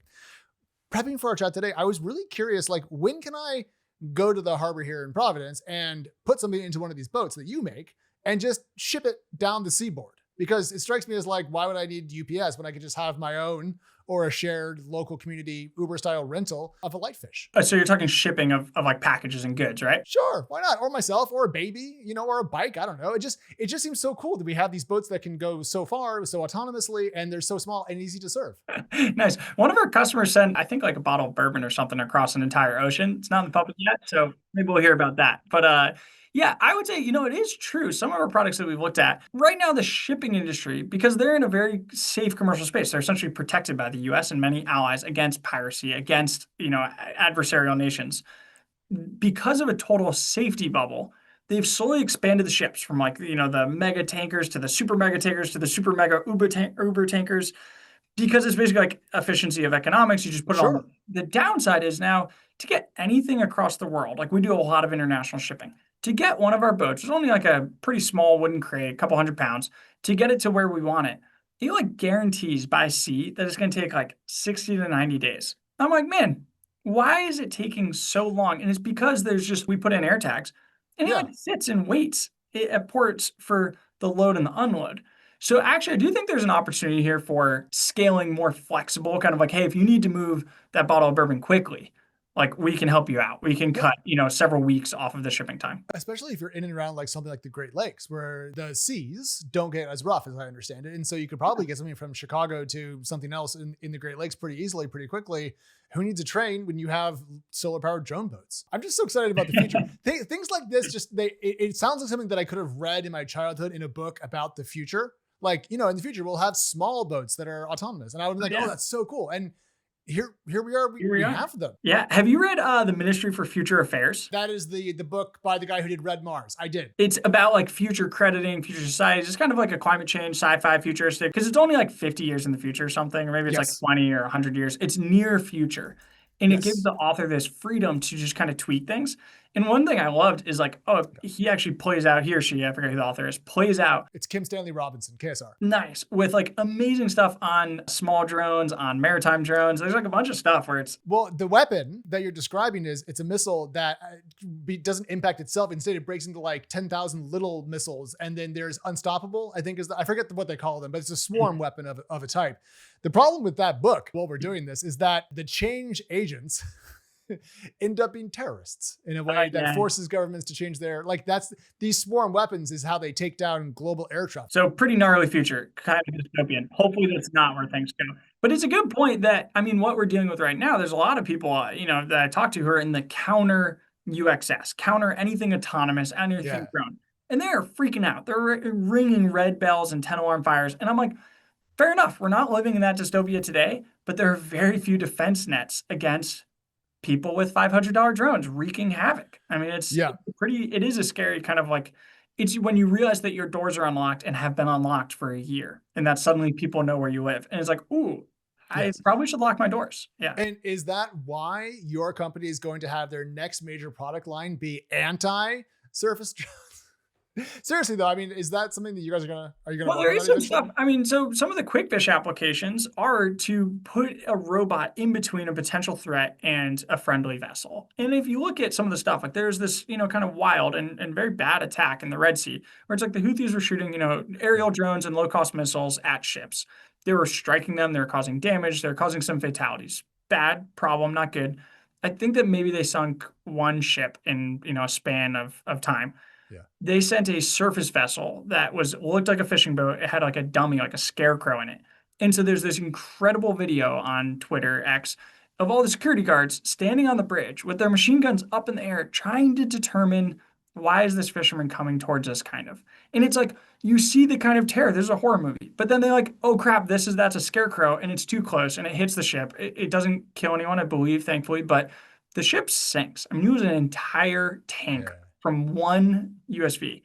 S2: Prepping for our chat today, I was really curious, like, when can I go to the harbor here in Providence and put something into one of these boats that you make and just ship it down the seaboard? Because it strikes me as like, why would I need UPS when I could just have my own or a shared local community Uber style rental of a Lightfish?
S4: So you're talking shipping of like packages and goods, right?
S2: Sure. Why not? Or myself, or a baby, or a bike. I don't know. It just seems so cool that we have these boats that can go so far, so autonomously, and they're so small and easy to serve.
S4: Nice. One of our customers sent, I think, like a bottle of bourbon or something across an entire ocean. It's not in the public yet, so maybe we'll hear about that. But yeah, I would say, it is true. Some of our products that we've looked at right now, the shipping industry, because they're in a very safe commercial space, they're essentially protected by the US and many allies against piracy, against, adversarial nations. Because of a total safety bubble, they've slowly expanded the ships from like, the mega tankers to the super mega tankers to the super mega Uber tankers, because it's basically like efficiency of economics. You just put it on. The downside is now to get anything across the world, like we do a lot of international shipping. To get one of our boats, it's only like a pretty small wooden crate, a couple 100 pounds, to get it to where we want it. It like guarantees by sea that it's going to take like 60 to 90 days. I'm like, man, why is it taking so long? And it's because we put in air tags and it like sits and waits at ports for the load and the unload. So actually, I do think there's an opportunity here for scaling more flexible, kind of like, hey, if you need to move that bottle of bourbon quickly, like we can help you out. We can cut, several weeks off of the shipping time.
S2: Especially if you're in and around like something like the Great Lakes, where the seas don't get as rough as I understand it. And so you could probably get something from Chicago to something else in the Great Lakes pretty easily, pretty quickly. Who needs a train when you have solar powered drone boats? I'm just so excited about the future. Things like this, it sounds like something that I could have read in my childhood in a book about the future. Like, in the future, we'll have small boats that are autonomous. And I would be like, oh, that's so cool. And here we are. We have them.
S4: Yeah. Have you read The Ministry for Future Affairs?
S2: That is the book by the guy who did Red Mars. I did.
S4: It's about like future crediting, future society. It's kind of like a climate change, sci-fi futuristic, because it's only like 50 years in the future or something, or maybe it's like 20 or 100 years. It's near future. And it gives the author this freedom to just kind of tweak things. And one thing I loved is like, he actually plays out, he or she, I forget who the author is, plays out.
S2: It's Kim Stanley Robinson, KSR.
S4: Nice. With like amazing stuff on small drones, on maritime drones. There's like a bunch of stuff where it's...
S2: Well, the weapon that you're describing it's a missile that doesn't impact itself. Instead, it breaks into like 10,000 little missiles. And then there's Unstoppable, I think I forget what they call them, but it's a swarm weapon of a type. The problem with that book, while we're doing this, is that the change agents end up being terrorists in a way that forces governments to change these swarm weapons is how they take down global air traffic.
S4: So pretty gnarly future, kind of dystopian. Hopefully that's not where things go. But it's a good point that, what we're dealing with right now, there's a lot of people, that I talk to who are in the counter UXS, counter anything autonomous, anything drone. And they're freaking out. They're ringing red bells and 10 alarm fires. And I'm like, fair enough. We're not living in that dystopia today, but there are very few defense nets against people with $500 drones wreaking havoc. It is a scary kind of like, it's when you realize that your doors are unlocked and have been unlocked for a year, and that suddenly people know where you live. And it's like, ooh, I probably should lock my doors. Yeah.
S2: And is that why your company is going to have their next major product line be anti-surface drones? Seriously though, is that something that you guys are you gonna?
S4: Well, there is some stuff. So some of the quick fish applications are to put a robot in between a potential threat and a friendly vessel. And if you look at some of the stuff, like there's this, kind of wild and very bad attack in the Red Sea, where it's like the Houthis were shooting, aerial drones and low-cost missiles at ships. They were striking them. They were causing damage. They were causing some fatalities. Bad problem, not good. I think that maybe they sunk one ship in, a span of time.
S2: Yeah.
S4: They sent a surface vessel that looked like a fishing boat. It had like a dummy, like a scarecrow in it. And so there's this incredible video on Twitter, X, of all the security guards standing on the bridge with their machine guns up in the air, trying to determine why is this fisherman coming towards us, kind of. And it's like, you see the kind of terror. This is a horror movie. But then they're like, oh crap, that's a scarecrow, and it's too close, and it hits the ship. It doesn't kill anyone, I believe, thankfully, but the ship sinks. It was an entire tank from one USV.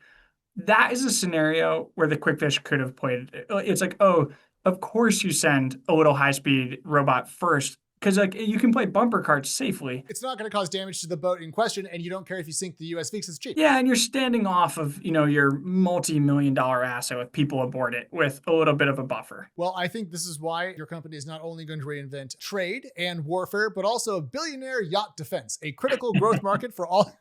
S4: That is a scenario where the quick fish could have played it. It's like, oh, of course you send a little high-speed robot first, because like you can play bumper cars safely.
S2: It's not going to cause damage to the boat in question, and you don't care if you sink the USV because it's cheap.
S4: Yeah, and you're standing off of, your multi-million-dollar asset with people aboard it with a little bit of a buffer.
S2: Well, I think this is why your company is not only going to reinvent trade and warfare, but also billionaire yacht defense, a critical growth market for all.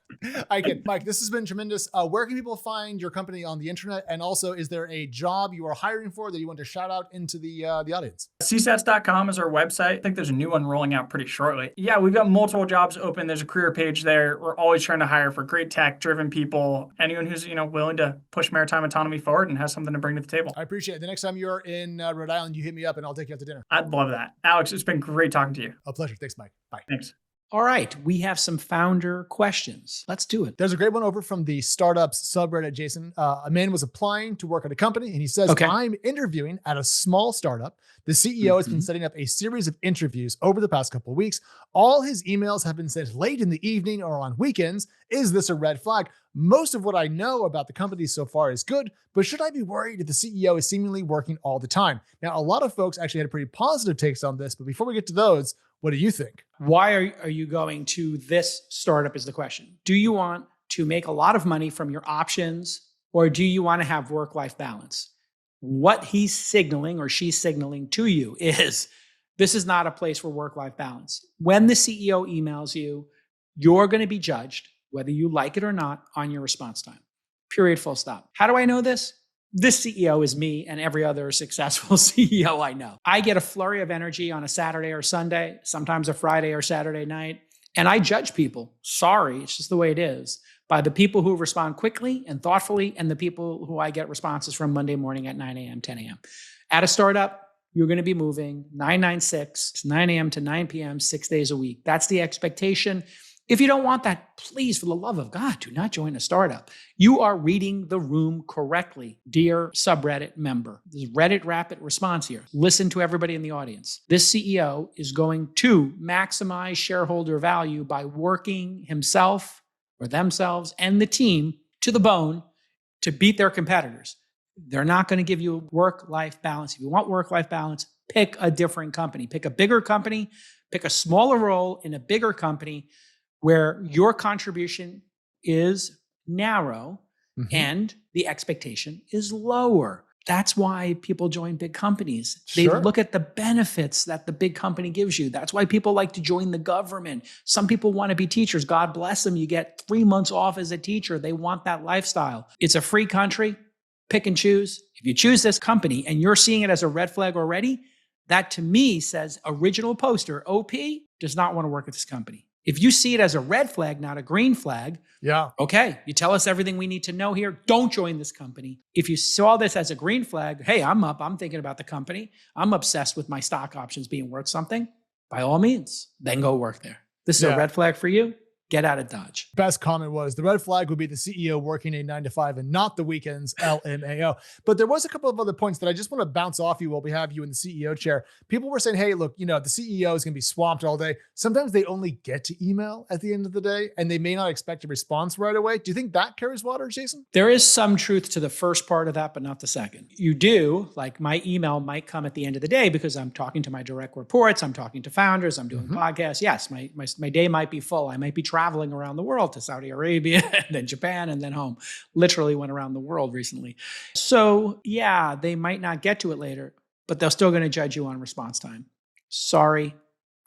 S2: Mike, this has been tremendous. Where can people find your company on the internet? And also, is there a job you are hiring for that you want to shout out into the audience?
S4: Seasats.com is our website. I think there's a new one rolling out pretty shortly. Yeah, we've got multiple jobs open. There's a career page there. We're always trying to hire for great tech-driven people. Anyone who's, willing to push maritime autonomy forward and has something to bring to the table.
S2: I appreciate it. The next time you're in Rhode Island, you hit me up and I'll take you out to dinner.
S4: I'd love that. Alex, it's been great talking to you.
S2: A pleasure. Thanks, Mike. Bye.
S4: Thanks.
S3: All right, we have some founder questions. Let's do it.
S2: There's a great one over from the startups subreddit, Jason. A man was applying to work at a company and he says, I'm interviewing at a small startup. The CEO has been setting up a series of interviews over the past couple of weeks. All his emails have been sent late in the evening or on weekends. Is this a red flag? Most of what I know about the company so far is good, but should I be worried if the CEO is seemingly working all the time? Now, a lot of folks actually had pretty positive takes on this, but before we get to those, what do you think?
S3: Why are you going to this startup is the question. Do you want to make a lot of money from your options, or do you want to have work-life balance? What he's signaling or she's signaling to you is this is not a place for work-life balance. When the CEO emails you, you're going to be judged, whether you like it or not, on your response time. Period, full stop. How do I know this? This CEO is me and every other successful CEO I know. I get a flurry of energy on a Saturday or Sunday, sometimes a Friday or Saturday night, And I judge people. Sorry, it's just the way it is. By the people who respond quickly and thoughtfully, and the people who I get responses from Monday morning at 9 a.m., 10 a.m. At a startup, you're going to be moving 996, 9 a.m. to 9 p.m., 6 days a week. That's the expectation. If you don't want that, please, for the love of God, do not join a startup. You are reading the room correctly, dear subreddit member. This is Reddit Rapid Response here. Listen to everybody in the audience. This CEO is going to maximize shareholder value by working himself or themselves and the team to the bone to beat their competitors. They're not going to give you work-life balance. If you want work-life balance, pick a different company. Pick a bigger company, pick a smaller role in a bigger company where your contribution is narrow and the expectation is lower. That's why people join big companies. They look at the benefits that the big company gives you. That's why people like to join the government. Some people want to be teachers. God bless them. You get 3 months off as a teacher. They want that lifestyle. It's a free country. Pick and choose. If you choose this company and you're seeing it as a red flag already, that to me says original poster, OP, does not want to work at this company. If you see it as a red flag, not a green flag, okay, you tell us everything we need to know here. Don't join this company. If you saw this as a green flag, hey, I'm thinking about the company. I'm obsessed with my stock options being worth something. By all means, then go work there. This is a red flag for you. Get out of Dodge.
S2: Best comment was the red flag would be the CEO working a 9 to 5 and not the weekends, LMAO. But there was a couple of other points that I just want to bounce off you while we have you in the CEO chair. People were saying, hey, look, the CEO is going to be swamped all day. Sometimes they only get to email at the end of the day and they may not expect a response right away. Do you think that carries water, Jason?
S3: There is some truth to the first part of that, but not the second. You do, like my email might come at the end of the day because I'm talking to my direct reports. I'm talking to founders. I'm doing podcasts. Yes, my day might be full. I might be traveling around the world to Saudi Arabia and then Japan and then home. Literally went around the world recently. So yeah, they might not get to it later, but they're still going to judge you on response time. Sorry,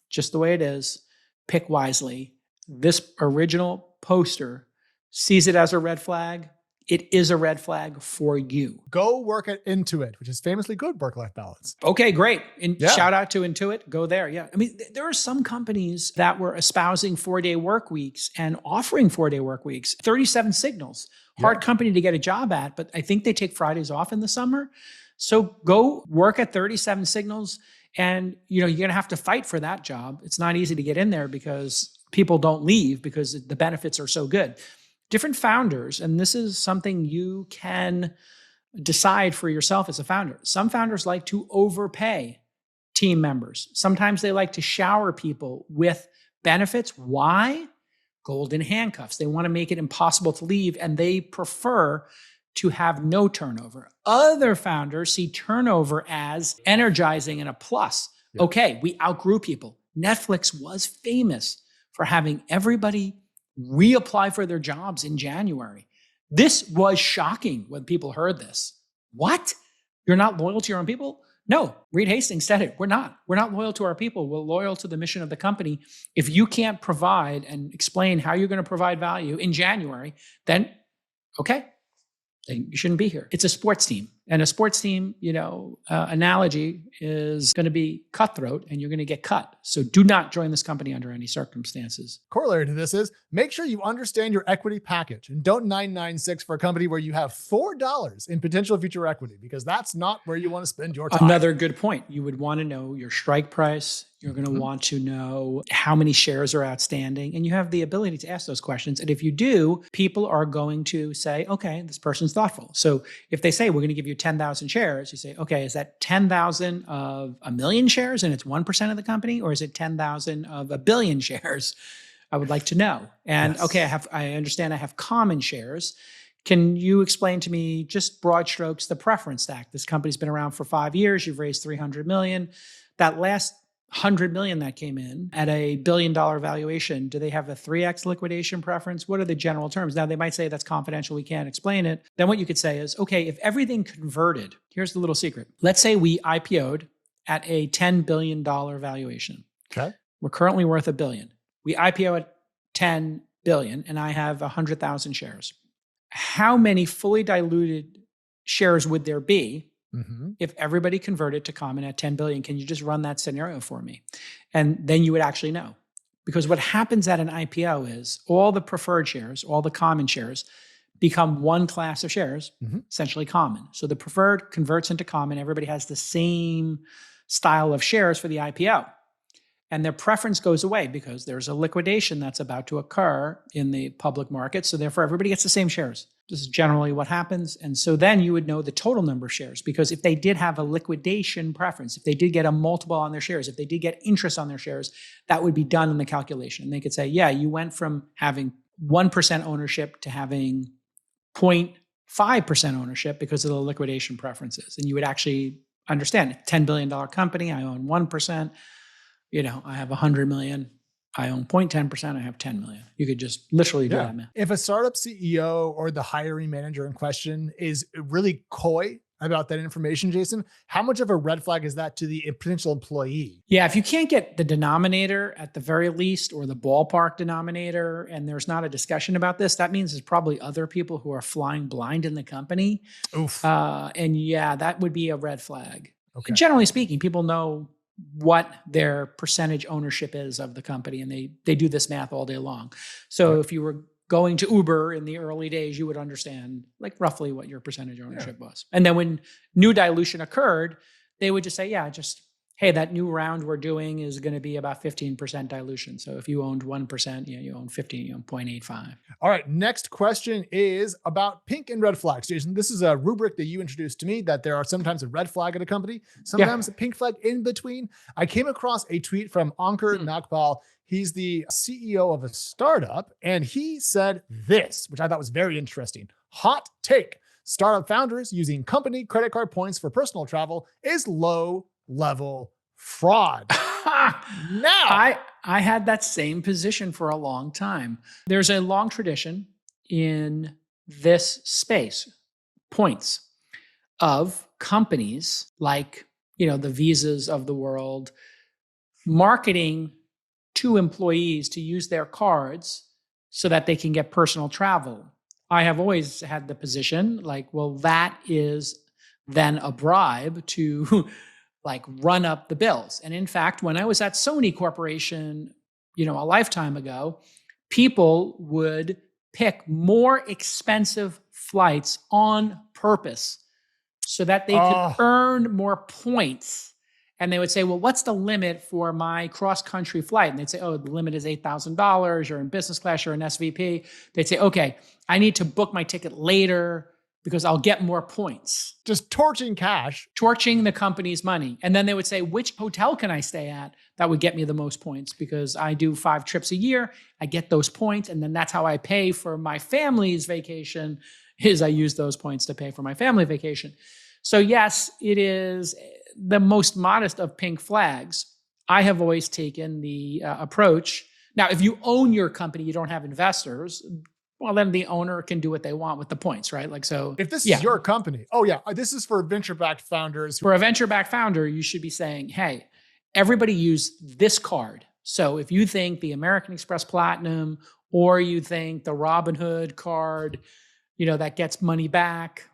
S3: just the way it is. Pick wisely. This original poster sees it as a red flag. It is a red flag for you.
S2: Go work at Intuit, which is famously good work-life balance.
S3: Okay, great. Shout out to Intuit. Go there. Yeah. I mean, there are some companies that were espousing 4-day work weeks and offering 4-day work weeks. 37 Signals, hard company to get a job at, but I think they take Fridays off in the summer. So go work at 37 Signals and you're going to have to fight for that job. It's not easy to get in there because people don't leave because the benefits are so good. Different founders, and this is something you can decide for yourself as a founder. Some founders like to overpay team members. Sometimes they like to shower people with benefits. Why? Golden handcuffs. They want to make it impossible to leave, and they prefer to have no turnover. Other founders see turnover as energizing and a plus. Okay, we outgrew people. Netflix was famous for having everybody reapply for their jobs in January. This was shocking when people heard this. What? You're not loyal to your own people? No, Reed Hastings said it. We're not loyal to our people. We're loyal to the mission of the company. If you can't provide and explain how you're going to provide value in January, then okay, then you shouldn't be here. It's a sports team. And a sports team, analogy is going to be cutthroat and you're going to get cut. So do not join this company under any circumstances.
S2: Corollary to this is make sure you understand your equity package and don't 996 for a company where you have $4 in potential future equity, because that's not where you want to spend your time.
S3: Another good point. You would want to know your strike price. You're going to want to know how many shares are outstanding, and you have the ability to ask those questions. And if you do, people are going to say, okay, this person's thoughtful. So if they say, we're going to give you 10,000 shares, you say, okay, is that 10,000 of a million shares and it's 1% of the company, or is it 10,000 of a billion shares? I would like to know. And okay, I understand I have common shares. Can you explain to me, just broad strokes, the preference stack? This company's been around for 5 years. You've raised $300 million. That last $100 million that came in at a $1 billion valuation, do they have a 3x liquidation preference? What are the general terms? Now, they might say that's confidential, we can't explain it. Then what you could say is, okay, if everything converted, here's the little secret. Let's say we IPO'd at a $10 billion valuation.
S2: Okay.
S3: We're currently worth $1 billion. We IPO at $10 billion and I have 100,000 shares. How many fully diluted shares would there be if everybody converted to common at 10 billion? Can you just run that scenario for me? And then you would actually know. Because what happens at an IPO is all the preferred shares, all the common shares become one class of shares, essentially common. So the preferred converts into common. Everybody has the same style of shares for the IPO. And their preference goes away because there's a liquidation that's about to occur in the public market. So therefore, everybody gets the same shares. This is generally what happens. And so then you would know the total number of shares, because if they did have a liquidation preference, if they did get a multiple on their shares, if they did get interest on their shares, that would be done in the calculation. And they could say, yeah, you went from having 1% ownership to having 0.5% ownership because of the liquidation preferences. And you would actually understand, $10 billion company, I own 1%. I have 100 million. I own 0.10%. I have 10 million. You could just literally do that, man.
S2: If a startup CEO or the hiring manager in question is really coy about that information, Jason, how much of a red flag is that to the potential employee?
S3: Yeah, if you can't get the denominator at the very least, or the ballpark denominator, and there's not a discussion about this, that means there's probably other people who are flying blind in the company.
S2: Oof.
S3: And yeah, that would be a red flag.
S2: Okay.
S3: Generally speaking, people know what their percentage ownership is of the company, and they do this math all day long. So if you were going to Uber in the early days, you would understand like roughly what your percentage ownership was. And then when new dilution occurred, they would just say, hey, that new round we're doing is going to be about 15% dilution. So if you owned 1%, you own 15, you own 0.85.
S2: All right. Next question is about pink and red flags, Jason. This is a rubric that you introduced to me, that there are sometimes a red flag at a company, sometimes a pink flag in between. I came across a tweet from Ankur Nagpal. He's the CEO of a startup, and he said this, which I thought was very interesting. Hot take: startup founders using company credit card points for personal travel is low-level fraud. Now,
S3: I had that same position for a long time. There's a long tradition in this space, points, of companies like, the Visas of the world, marketing to employees to use their cards so that they can get personal travel. I have always had the position that is then a bribe to run up the bills. And in fact, when I was at Sony Corporation, a lifetime ago, people would pick more expensive flights on purpose so that they could earn more points. And they would say, well, what's the limit for my cross-country flight? And they'd say, the limit is $8,000. You're in business class, you're an SVP. They'd say, okay, I need to book my ticket later because I'll get more points.
S2: Just torching cash.
S3: Torching the company's money. And then they would say, which hotel can I stay at that would get me the most points? Because I do 5 trips a year, I get those points, and then that's how I pay for my family's vacation, is I use those points to pay for my family vacation. So yes, it is the most modest of pink flags. I have always taken the approach. Now, if you own your company, you don't have investors, well, then the owner can do what they want with the points, right?
S2: If this is your company, this is for venture-backed founders.
S3: For a venture-backed founder, you should be saying, hey, everybody use this card. So if you think the American Express Platinum, or you think the Robinhood card, that gets money back,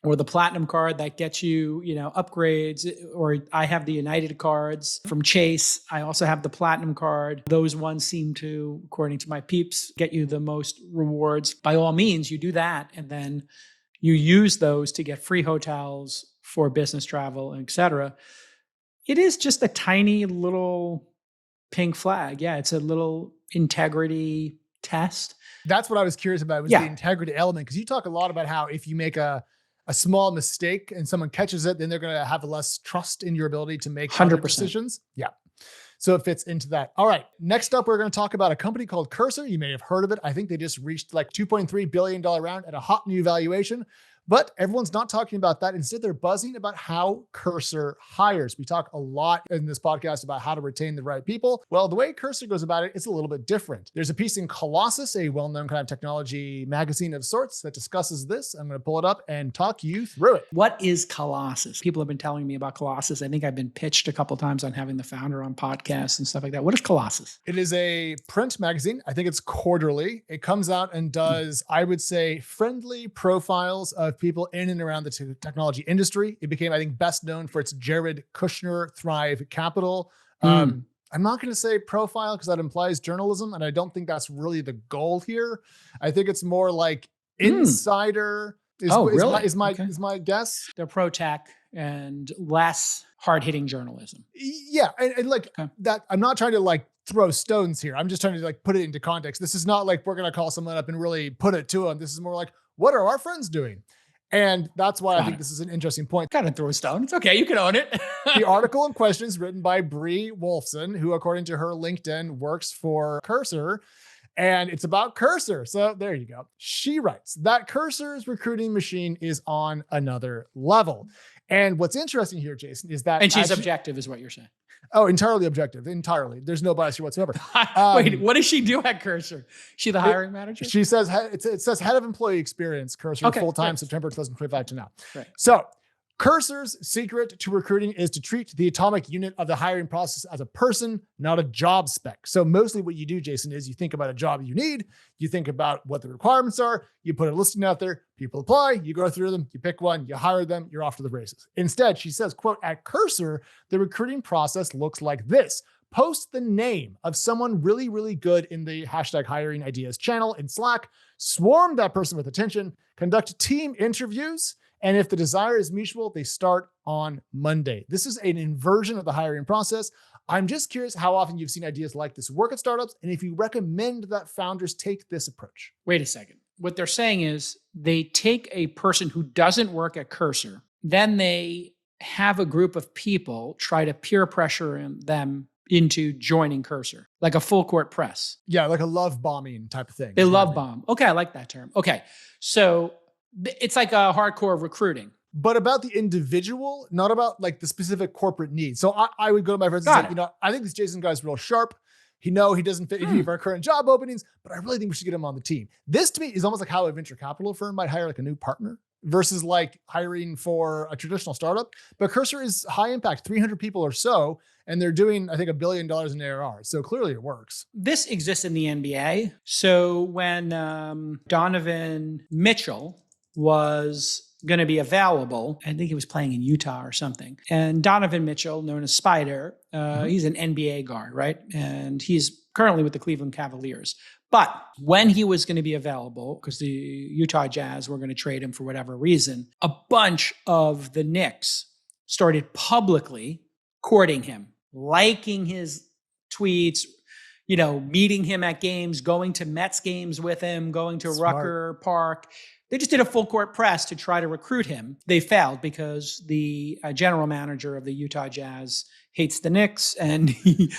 S3: or the Platinum card that gets you, upgrades, or I have the United cards from Chase. I also have the Platinum card. Those ones seem to, according to my peeps, get you the most rewards. By all means, you do that. And then you use those to get free hotels for business travel, et cetera. It is just a tiny little pink flag. Yeah, it's a little integrity test.
S2: That's what I was curious about, was the integrity element. Because you talk a lot about how if you make a small mistake and someone catches it, then they're going to have less trust in your ability to make
S3: 100%
S2: decisions. Yeah. So it fits into that. All right. Next up, we're going to talk about a company called Cursor. You may have heard of it. I think they just reached $2.3 billion round at a hot new valuation. But everyone's not talking about that. Instead, they're buzzing about how Cursor hires. We talk a lot in this podcast about how to retain the right people. Well, the way Cursor goes about it is a little bit different. There's a piece in Colossus, a well-known kind of technology magazine of sorts, that discusses this. I'm going to pull it up and talk you through it.
S3: What is Colossus? People have been telling me about Colossus. I think I've been pitched a couple of times on having the founder on podcasts and stuff like that. What is Colossus?
S2: It is a print magazine. I think it's quarterly. It comes out and does, I would say, friendly profiles of people in and around the technology industry. It became, I think, best known for its Jared Kushner Thrive Capital I'm not going to say profile because that implies journalism. And I don't think that's really the goal here. I think it's more like insider
S3: really?
S2: is my guess.
S3: They're pro tech and less hard hitting journalism.
S2: Yeah. And like that, I'm not trying to like throw stones here. I'm just trying to like put it into context. This is not like we're going to call someone up and really put it to them. This is more like, what are our friends doing? And that's why I think this is an interesting point.
S3: Kind of throw a stone. It's okay. You can own it.
S2: The article in question is written by Bree Wolfson, who, according to her LinkedIn, works for Cursor. And it's about Cursor. So there you go. She writes that Cursor's recruiting machine is on another level. And what's interesting here, Jason, is that...
S3: And she's objective is what you're saying.
S2: Oh, entirely objective. Entirely. There's no bias here whatsoever.
S3: Wait, what does she do at Cursor? She the hiring manager?
S2: She says, it says head of employee experience, Cursor, full-time,
S3: right.
S2: September 2025 to now.
S3: Right.
S2: So Cursor's secret to recruiting is to treat the atomic unit of the hiring process as a person, not a job spec. So mostly what you do, Jason, is you think about a job you need, you think about what the requirements are, you put a listing out there, people apply, you go through them, you pick one, you hire them, you're off to the races. Instead, she says, quote, at Cursor, the recruiting process looks like this. Post the name of someone really, really good in the hashtag hiring ideas channel in Slack, swarm that person with attention, conduct team interviews, and if the desire is mutual, they start on Monday. This is an inversion of the hiring process. I'm just curious how often you've seen ideas like this work at startups, and if you recommend that founders take this approach.
S3: Wait a second. What they're saying is they take a person who doesn't work at Cursor, then they have a group of people try to peer pressure them into joining Cursor, like a full court press.
S2: Yeah, like a love bombing type of thing.
S3: They love bomb. Okay, I like that term. Okay, so it's like a hardcore recruiting.
S2: But about the individual, not about like the specific corporate needs. So I would go to my friends and say, I think this Jason guy's real sharp. He doesn't fit any of our current job openings, but I really think we should get him on the team. This to me is almost like how a venture capital firm might hire like a new partner versus like hiring for a traditional startup. But Cursor is high impact, 300 people or so, and they're doing, I think, $1 billion in ARR. So clearly it works.
S3: This exists in the NBA. So when Donovan Mitchell was going to be available, I think he was playing in Utah or something. And Donovan Mitchell, known as Spider, he's an NBA guard, right? And he's currently with the Cleveland Cavaliers. But when he was going to be available, because the Utah Jazz were going to trade him for whatever reason, a bunch of the Knicks started publicly courting him, liking his tweets, meeting him at games, going to Mets games with him, going to Rucker Park. They just did a full court press to try to recruit him. They failed because the general manager of the Utah Jazz hates the Knicks, and he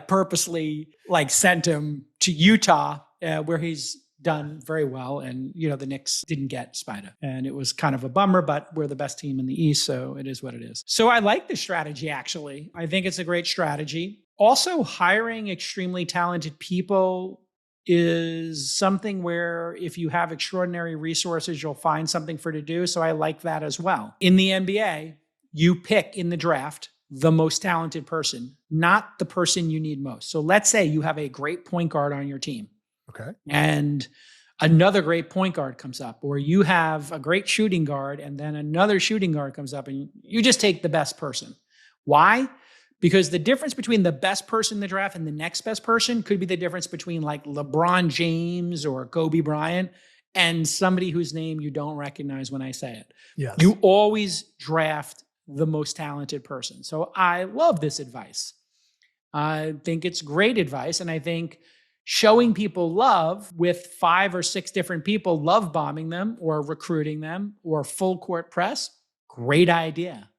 S3: purposely sent him to Utah, where he's done very well. And, the Knicks didn't get Spider. And it was kind of a bummer, but we're the best team in the East, so it is what it is. So I like this strategy, actually. I think it's a great strategy. Also, hiring extremely talented people is something where if you have extraordinary resources, you'll find something for to do. So I like that as well. In the NBA, you pick in the draft the most talented person, not the person you need most. So let's say you have a great point guard on your team.
S2: Okay.
S3: And another great point guard comes up, or you have a great shooting guard and then another shooting guard comes up, and you just take the best person. Why? Because the difference between the best person in the draft and the next best person could be the difference between like LeBron James or Kobe Bryant and somebody whose name you don't recognize when I say it.
S2: Yes.
S3: You always draft the most talented person. So I love this advice. I think it's great advice. And I think showing people love with 5 or 6 different people, love bombing them or recruiting them or full court press, great idea.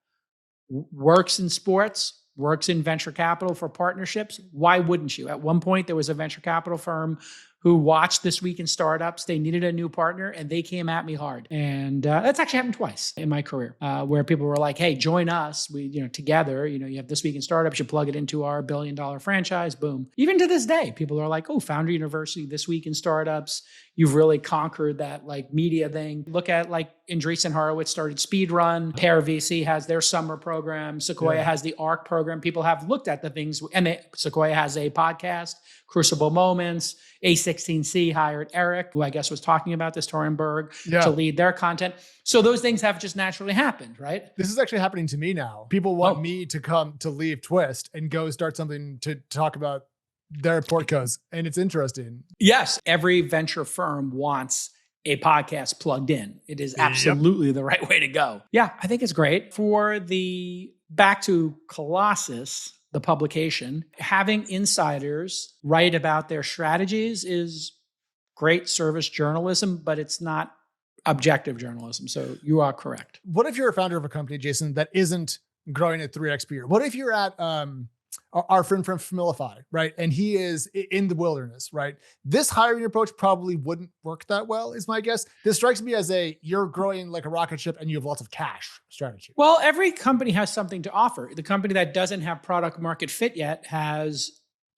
S3: Works in sports, works in venture capital for partnerships. Why wouldn't you? At one point, there was a venture capital firm who watched This Week in Startups. They needed a new partner and they came at me hard. And that's actually happened twice in my career, where people were like, hey, join us. We, together, you have This Week in Startups, you plug it into our $1 billion franchise, boom. Even to this day, people are like, oh, Founder University, This Week in Startups. You've really conquered that media thing. Look at Andreessen Horowitz started Speedrun. Pear VC has their summer program. Sequoia has the ARC program. People have looked at the things, and Sequoia has a podcast, Crucible Moments. Ace E16C hired Eric, who I guess was talking about this, Torenberg,
S2: Yeah.
S3: to lead their content. So those things have just naturally happened, right?
S2: This is actually happening to me now. People want me to come to leave Twist and go start something to talk about their portcos. And it's interesting.
S3: Yes. Every venture firm wants a podcast plugged in. It is absolutely the right way to go. Yeah, I think it's great. For the back to Colossus, the publication, having insiders write about their strategies is great service journalism, but it's not objective journalism. So you are correct.
S2: What if you're a founder of a company, Jason, that isn't growing at 3x per year? What if you're at our friend from Familify, right? And he is in the wilderness, right? This hiring approach probably wouldn't work that well, is my guess. This strikes me as you're growing like a rocket ship and you have lots of cash strategy.
S3: Well, every company has something to offer. The company that doesn't have product market fit yet has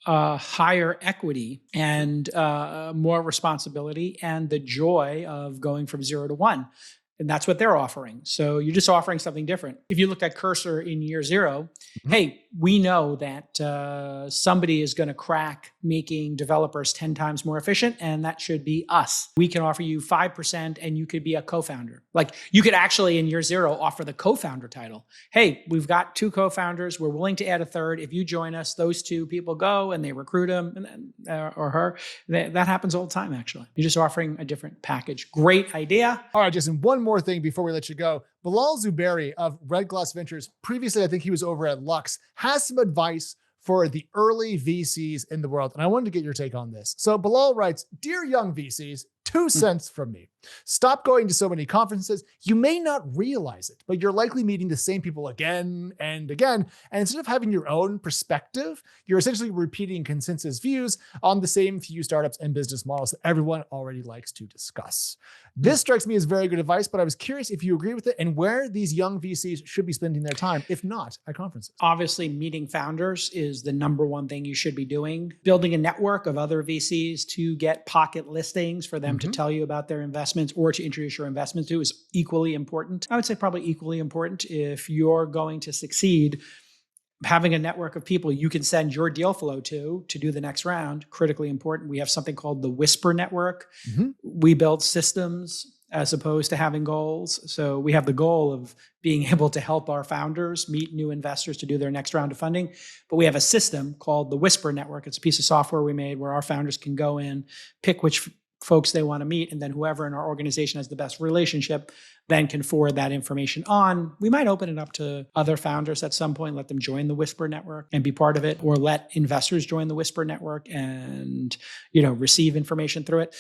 S3: higher equity and more responsibility and the joy of going from 0 to 1. And that's what they're offering. So you're just offering something different. If you look at Cursor in year 0, hey, we know that somebody is going to crack making developers 10 times more efficient, and that should be us. We can offer you 5% and you could be a co-founder. Like you could actually in year 0 offer the co-founder title. Hey, we've got 2 co-founders. We're willing to add a third. If you join us, those 2 people go and they recruit him or her. That happens all the time, actually. You're just offering a different package. Great idea.
S2: All right, Jason, one more thing before we let you go. Bilal Zuberi of Red Glass Ventures, previously I think he was over at Lux, has some advice for the early VCs in the world. And I wanted to get your take on this. So Bilal writes, "Dear young VCs, 2 cents from me. Stop going to so many conferences. You may not realize it, but you're likely meeting the same people again and again. And instead of having your own perspective, you're essentially repeating consensus views on the same few startups and business models that everyone already likes to discuss." This strikes me as very good advice, but I was curious if you agree with it and where these young VCs should be spending their time, if not at conferences.
S3: Obviously, meeting founders is the number one thing you should be doing. Building a network of other VCs to get pocket listings for them to tell you about their investments or to introduce your investments to is equally important. I would say probably equally important if you're going to succeed. Having a network of people you can send your deal flow to do the next round, critically important. We have something called the Whisper Network. We build systems as opposed to having goals. So we have the goal of being able to help our founders meet new investors to do their next round of funding. But we have a system called the Whisper Network. It's a piece of software we made where our founders can go in, pick which folks they want to meet, and then whoever in our organization has the best relationship then can forward that information on. We might open it up to other founders at some point, let them join the Whisper Network and be part of it, or let investors join the Whisper Network and, receive information through it.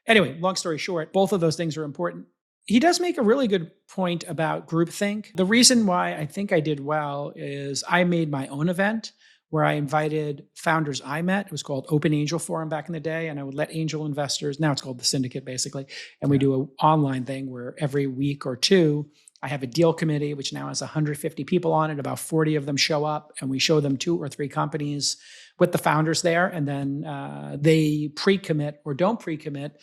S3: Anyway, long story short, both of those things are important. He does make a really good point about groupthink. The reason why I think I did well is I made my own event where I invited founders I met. It was called Open Angel Forum back in the day. And I would let angel investors, now it's called the Syndicate basically. And we do an online thing where every week or 2, I have a deal committee, which now has 150 people on it. About 40 of them show up and we show them 2 or 3 companies with the founders there. And then they pre-commit or don't pre-commit.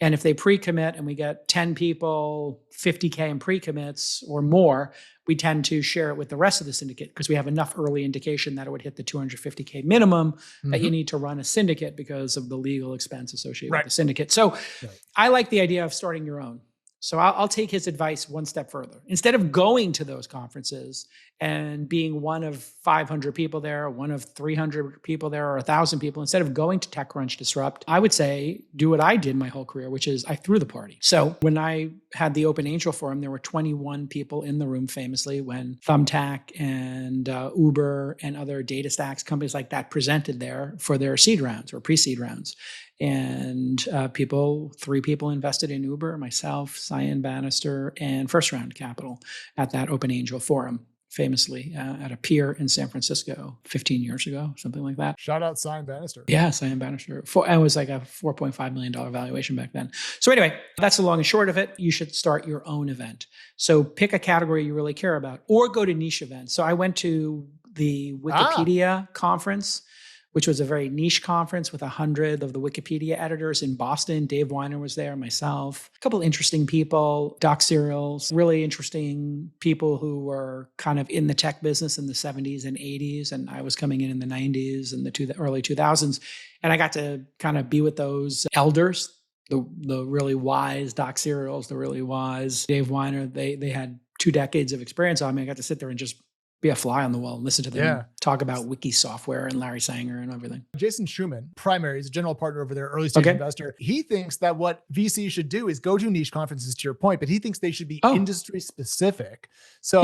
S3: And if they pre-commit and we get 10 people, 50K in pre-commits or more, we tend to share it with the rest of the syndicate because we have enough early indication that it would hit the 250K minimum that you need to run a syndicate because of the legal expense associated with the syndicate. So I like the idea of starting your own. So I'll take his advice one step further. Instead of going to those conferences and being one of 500 people there, one of 300 people there, or 1,000 people, instead of going to TechCrunch Disrupt, I would say do what I did my whole career, which is I threw the party. So when I had the Open Angel Forum, there were 21 people in the room famously when Thumbtack and Uber and other data stacks, companies like that presented there for their seed rounds or pre-seed rounds. And 3 people invested in Uber, myself, Cyan Bannister, and First Round Capital at that Open Angel Forum, famously at a pier in San Francisco 15 years ago, something like that.
S2: Shout out Cyan Bannister.
S3: Yeah, Cyan Bannister. It was like a $4.5 million valuation back then. So anyway, that's the long and short of it. You should start your own event. So pick a category you really care about or go to niche events. So I went to the Wikipedia conference which was a very niche conference with 100 of the Wikipedia editors in Boston. Dave Weiner was there, myself, a couple of interesting people, Doc Serials, really interesting people who were kind of in the tech business in the 70s and 80s. And I was coming in the 90s and the early 2000s. And I got to kind of be with those elders, the really wise Doc Serials, the really wise Dave Weiner. They had 2 decades of experience on me. I got to sit there and just be a fly on the wall and listen to them talk about wiki software and Larry Sanger and everything.
S2: Jason Schumann, primary, is a general partner over there, early stage investor. He thinks that what VCs should do is go to niche conferences, to your point, but he thinks they should be industry specific. So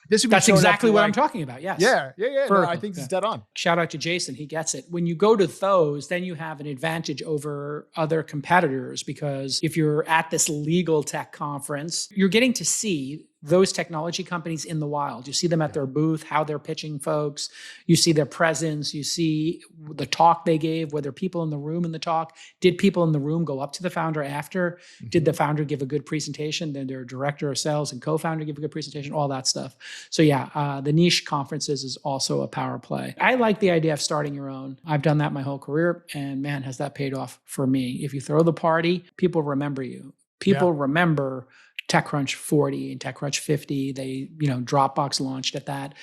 S2: this should be
S3: that's exactly what I'm talking about. Yes.
S2: Yeah. No, I think it's dead on.
S3: Shout out to Jason. He gets it. When you go to those, then you have an advantage over other competitors, because if you're at this legal tech conference, you're getting to see those technology companies in the wild. You see them at their booth, how they're pitching folks. You see their presence. You see the talk they gave, whether people in the room in the talk. Did people in the room go up to the founder after? Did the founder give a good presentation? Did their director of sales and co-founder give a good presentation? All that stuff. So the niche conferences is also a power play. I like the idea of starting your own. I've done that my whole career, and man, has that paid off for me. If you throw the party, people remember you. People remember TechCrunch 40 and TechCrunch 50. They, Dropbox launched at that.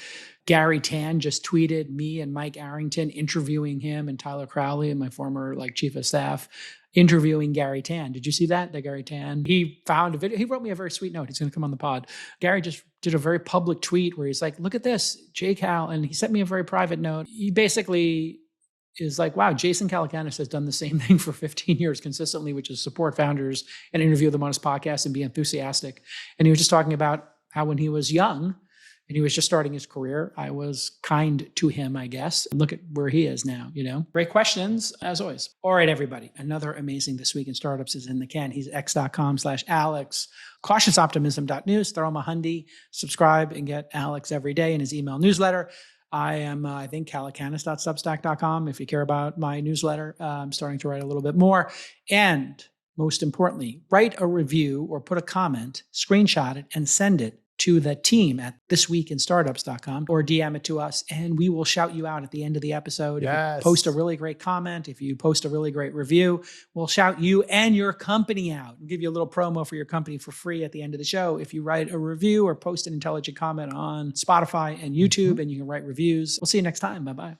S3: Gary Tan just tweeted me and Mike Arrington interviewing him, and Tyler Crowley, and my former chief of staff, interviewing Gary Tan. Did you see that? That Gary Tan, he found a video. He wrote me a very sweet note. He's going to come on the pod. Gary just did a very public tweet where he's like, look at this, JCal. And he sent me a very private note. He basically is like, wow, Jason Calacanis has done the same thing for 15 years consistently, which is support founders and interview them on his podcast and be enthusiastic. And he was just talking about how when he was young and he was just starting his career, I was kind to him, I guess. Look at where he is now, Great questions, as always. All right, everybody. Another amazing This Week in Startups is in the can. He's x.com/Alex. Cautiousoptimism.news. Throw him a hundy. Subscribe and get Alex every day in his email newsletter. I am, I think, calacanis.substack.com. If you care about my newsletter, I'm starting to write a little bit more. And most importantly, write a review or put a comment, screenshot it, and send it to the team at thisweekinstartups.com, or DM it to us, and we will shout you out at the end of the episode. If you post a really great comment, if you post a really great review, we'll shout you and your company out. We'll give you a little promo for your company for free at the end of the show. If you write a review or post an intelligent comment on Spotify and YouTube, and you can write reviews. We'll see you next time. Bye-bye.